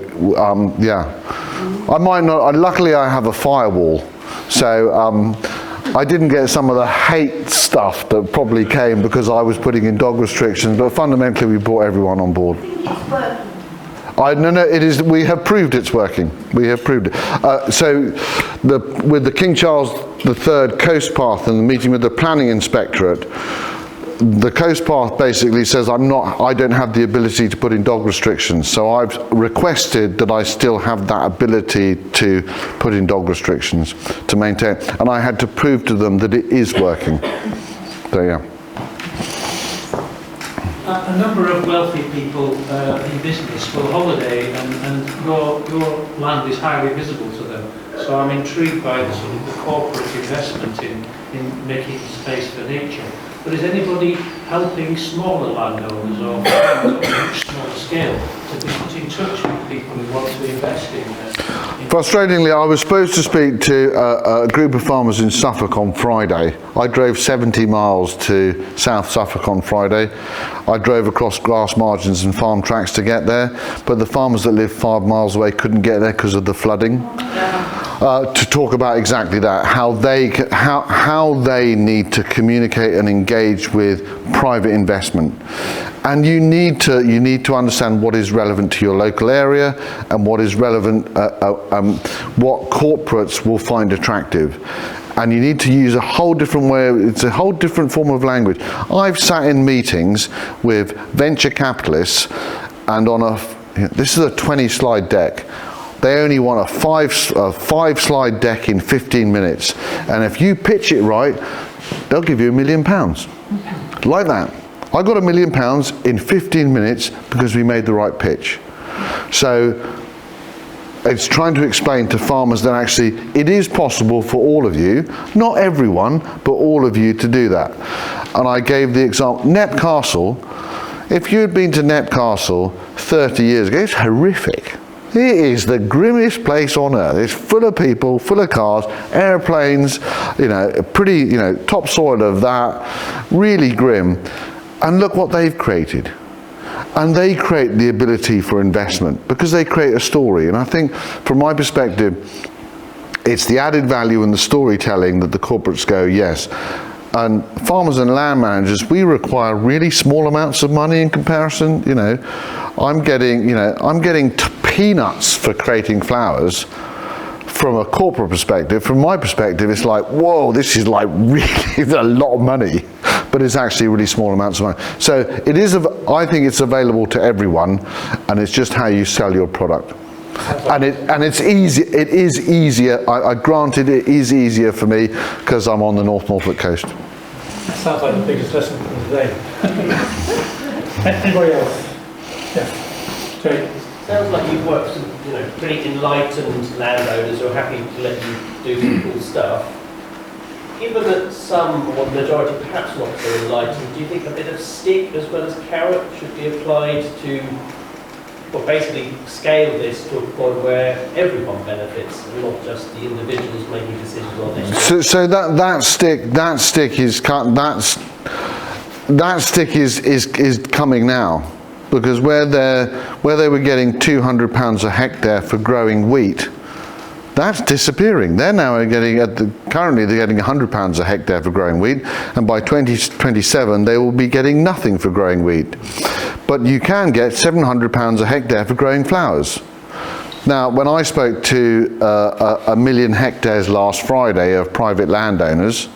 yeah, I might not, luckily I have a firewall, so I didn't get some of the hate stuff that probably came because I was putting in dog restrictions, but fundamentally we brought everyone on board. It's working. No, it is. We have proved it's working. We have proved it. So, with the King Charles III Coast Path and the meeting with the Planning Inspectorate, the Coast Path basically says I don't have the ability to put in dog restrictions. So I've requested that I still have that ability to put in dog restrictions to maintain, and I had to prove to them that it is working. So yeah. A number of wealthy people in business will holiday, and your land is highly visible to them. So I'm intrigued by the sort of the corporate investment in making space for nature. But is anybody helping smaller landowners or farms on a much smaller scale to be put in touch with people who want to invest in Frustratingly, I was supposed to speak to a group of farmers in Suffolk on Friday. I drove 70 miles to South Suffolk on Friday. I drove across grass margins and farm tracks to get there, but the farmers that live 5 miles away couldn't get there because of the flooding. To talk about exactly that, how they need to communicate and engage with private investment. And you need to understand what is relevant to your local area and what is relevant, what corporates will find attractive. And you need to use a whole different way, it's a whole different form of language. I've sat in meetings with venture capitalists and this is a 20-slide deck. They only want a five-slide deck in 15 minutes. And if you pitch it right, they'll give you £1 million. Like that. I got £1 million in 15 minutes because we made the right pitch. So it's trying to explain to farmers that actually it is possible for all of you, not everyone, but all of you to do that. And I gave the example, Knepp Castle. If you had been to Knepp Castle 30 years ago, it's horrific. It is the grimmest place on earth. It's full of people, full of cars, airplanes, pretty, topsoil of that, really grim. And look what they've created. And they create the ability for investment because they create a story. And I think, from my perspective, it's the added value and the storytelling that the corporates go, yes. And farmers and land managers, we require really small amounts of money in comparison. I'm getting peanuts for creating flowers from a corporate perspective. From my perspective, it's like, whoa, this is like really a lot of money, but it's actually really small amounts of money. So I think it's available to everyone, and it's just how you sell your product. And it's easy. It is easier. I granted it is easier for me because I'm on the North Norfolk coast. That sounds like the biggest lesson for today. Anybody else? Yes. Jake. Sounds like you've worked with pretty enlightened landowners who are happy to let you do some cool stuff. Given that some, or the majority perhaps not so enlightened, do you think a bit of stick as well as carrot should be applied to, well, basically scale this to a point where everyone benefits and not just the individuals making decisions on this? So that stick is coming now, because where they were getting £200 a hectare for growing wheat, that's disappearing. They're now currently they're getting £100 a hectare for growing wheat, and by 2027 they will be getting nothing for growing wheat. But you can get £700 a hectare for growing flowers. Now, when I spoke to 1 million hectares last Friday of private landowners,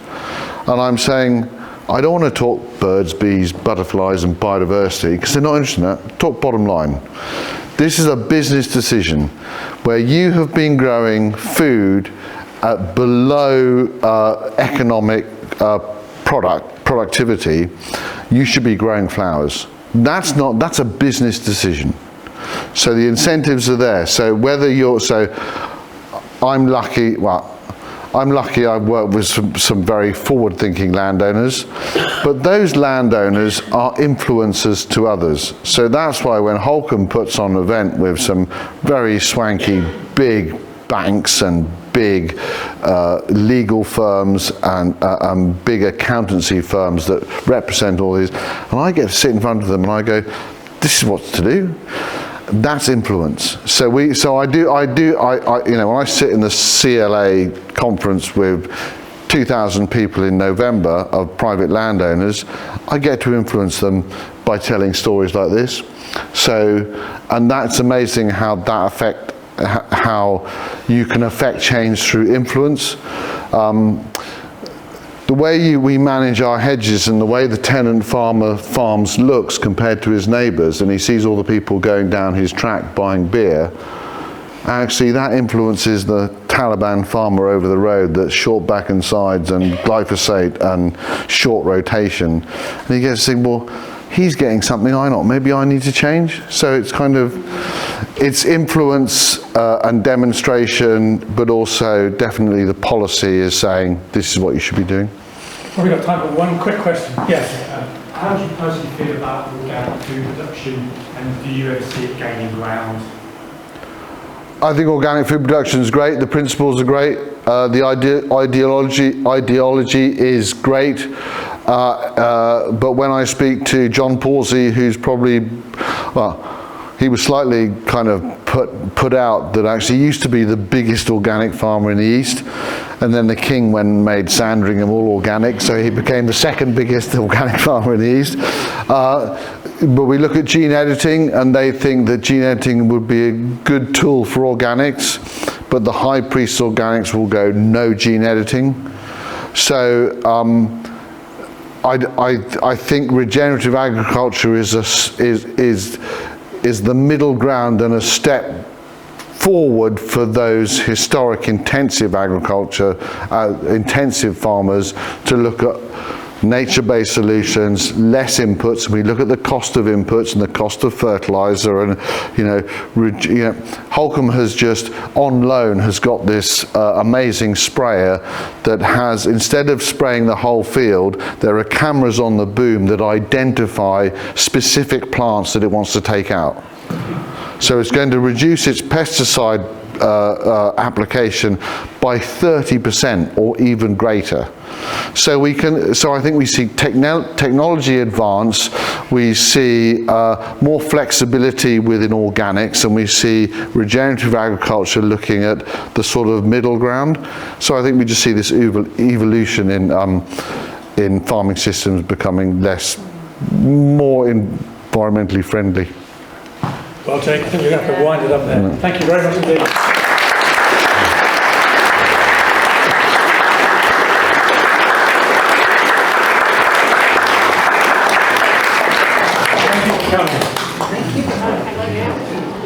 and I'm saying, I don't want to talk birds, bees, butterflies and biodiversity, because they're not interested in that. Talk bottom line. This is a business decision where you have been growing food at below economic productivity. You should be growing flowers. That's a business decision. So the incentives are there. So I'm lucky I've worked with some very forward-thinking landowners, but those landowners are influencers to others. So that's why when Holkham puts on an event with some very swanky big banks and big legal firms and big accountancy firms that represent all these, and I get to sit in front of them and I go, this is what to do. That's influence. So when I sit in the CLA conference with 2,000 people in November of private landowners, I get to influence them by telling stories like this. And that's amazing how you can affect change through influence. The way we manage our hedges and the way the tenant farmer farms looks compared to his neighbours, and he sees all the people going down his track buying beer, actually that influences the Taliban farmer over the road that's short back and sides and glyphosate and short rotation. And he gets to think, well, he's getting something I'm not, maybe I need to change. So it's influence and demonstration, but also definitely the policy is saying this is what you should be doing. Well, we've got time for one quick question. Yes. How do you personally feel about organic food production, and do you ever see it gaining ground? I think organic food production is great. The principles are great. The ideology is great. But when I speak to John Pawsey, who's probably, he was slightly kind of put out that actually used to be the biggest organic farmer in the East, and then the King went and made Sandringham all organic, so he became the second biggest organic farmer in the East. But we look at gene editing, and they think that gene editing would be a good tool for organics, but the high priest organics will go no gene editing. So I think regenerative agriculture is the middle ground and a step forward for those historic intensive agriculture, intensive farmers to look at nature-based solutions, less inputs. We look at the cost of inputs and the cost of fertilizer, and Holkham has just on loan has got this amazing sprayer that has, instead of spraying the whole field, there are cameras on the boom that identify specific plants that it wants to take out. So it's going to reduce its pesticide application by 30% or even greater. So I think we see technology advance, we see more flexibility within organics, and we see regenerative agriculture looking at the sort of middle ground. So I think we just see this evolution in farming systems becoming more environmentally friendly. Well, Jake, I think we're going to have to wind it up there. Thank you very much indeed. Thank you for coming. Thank you.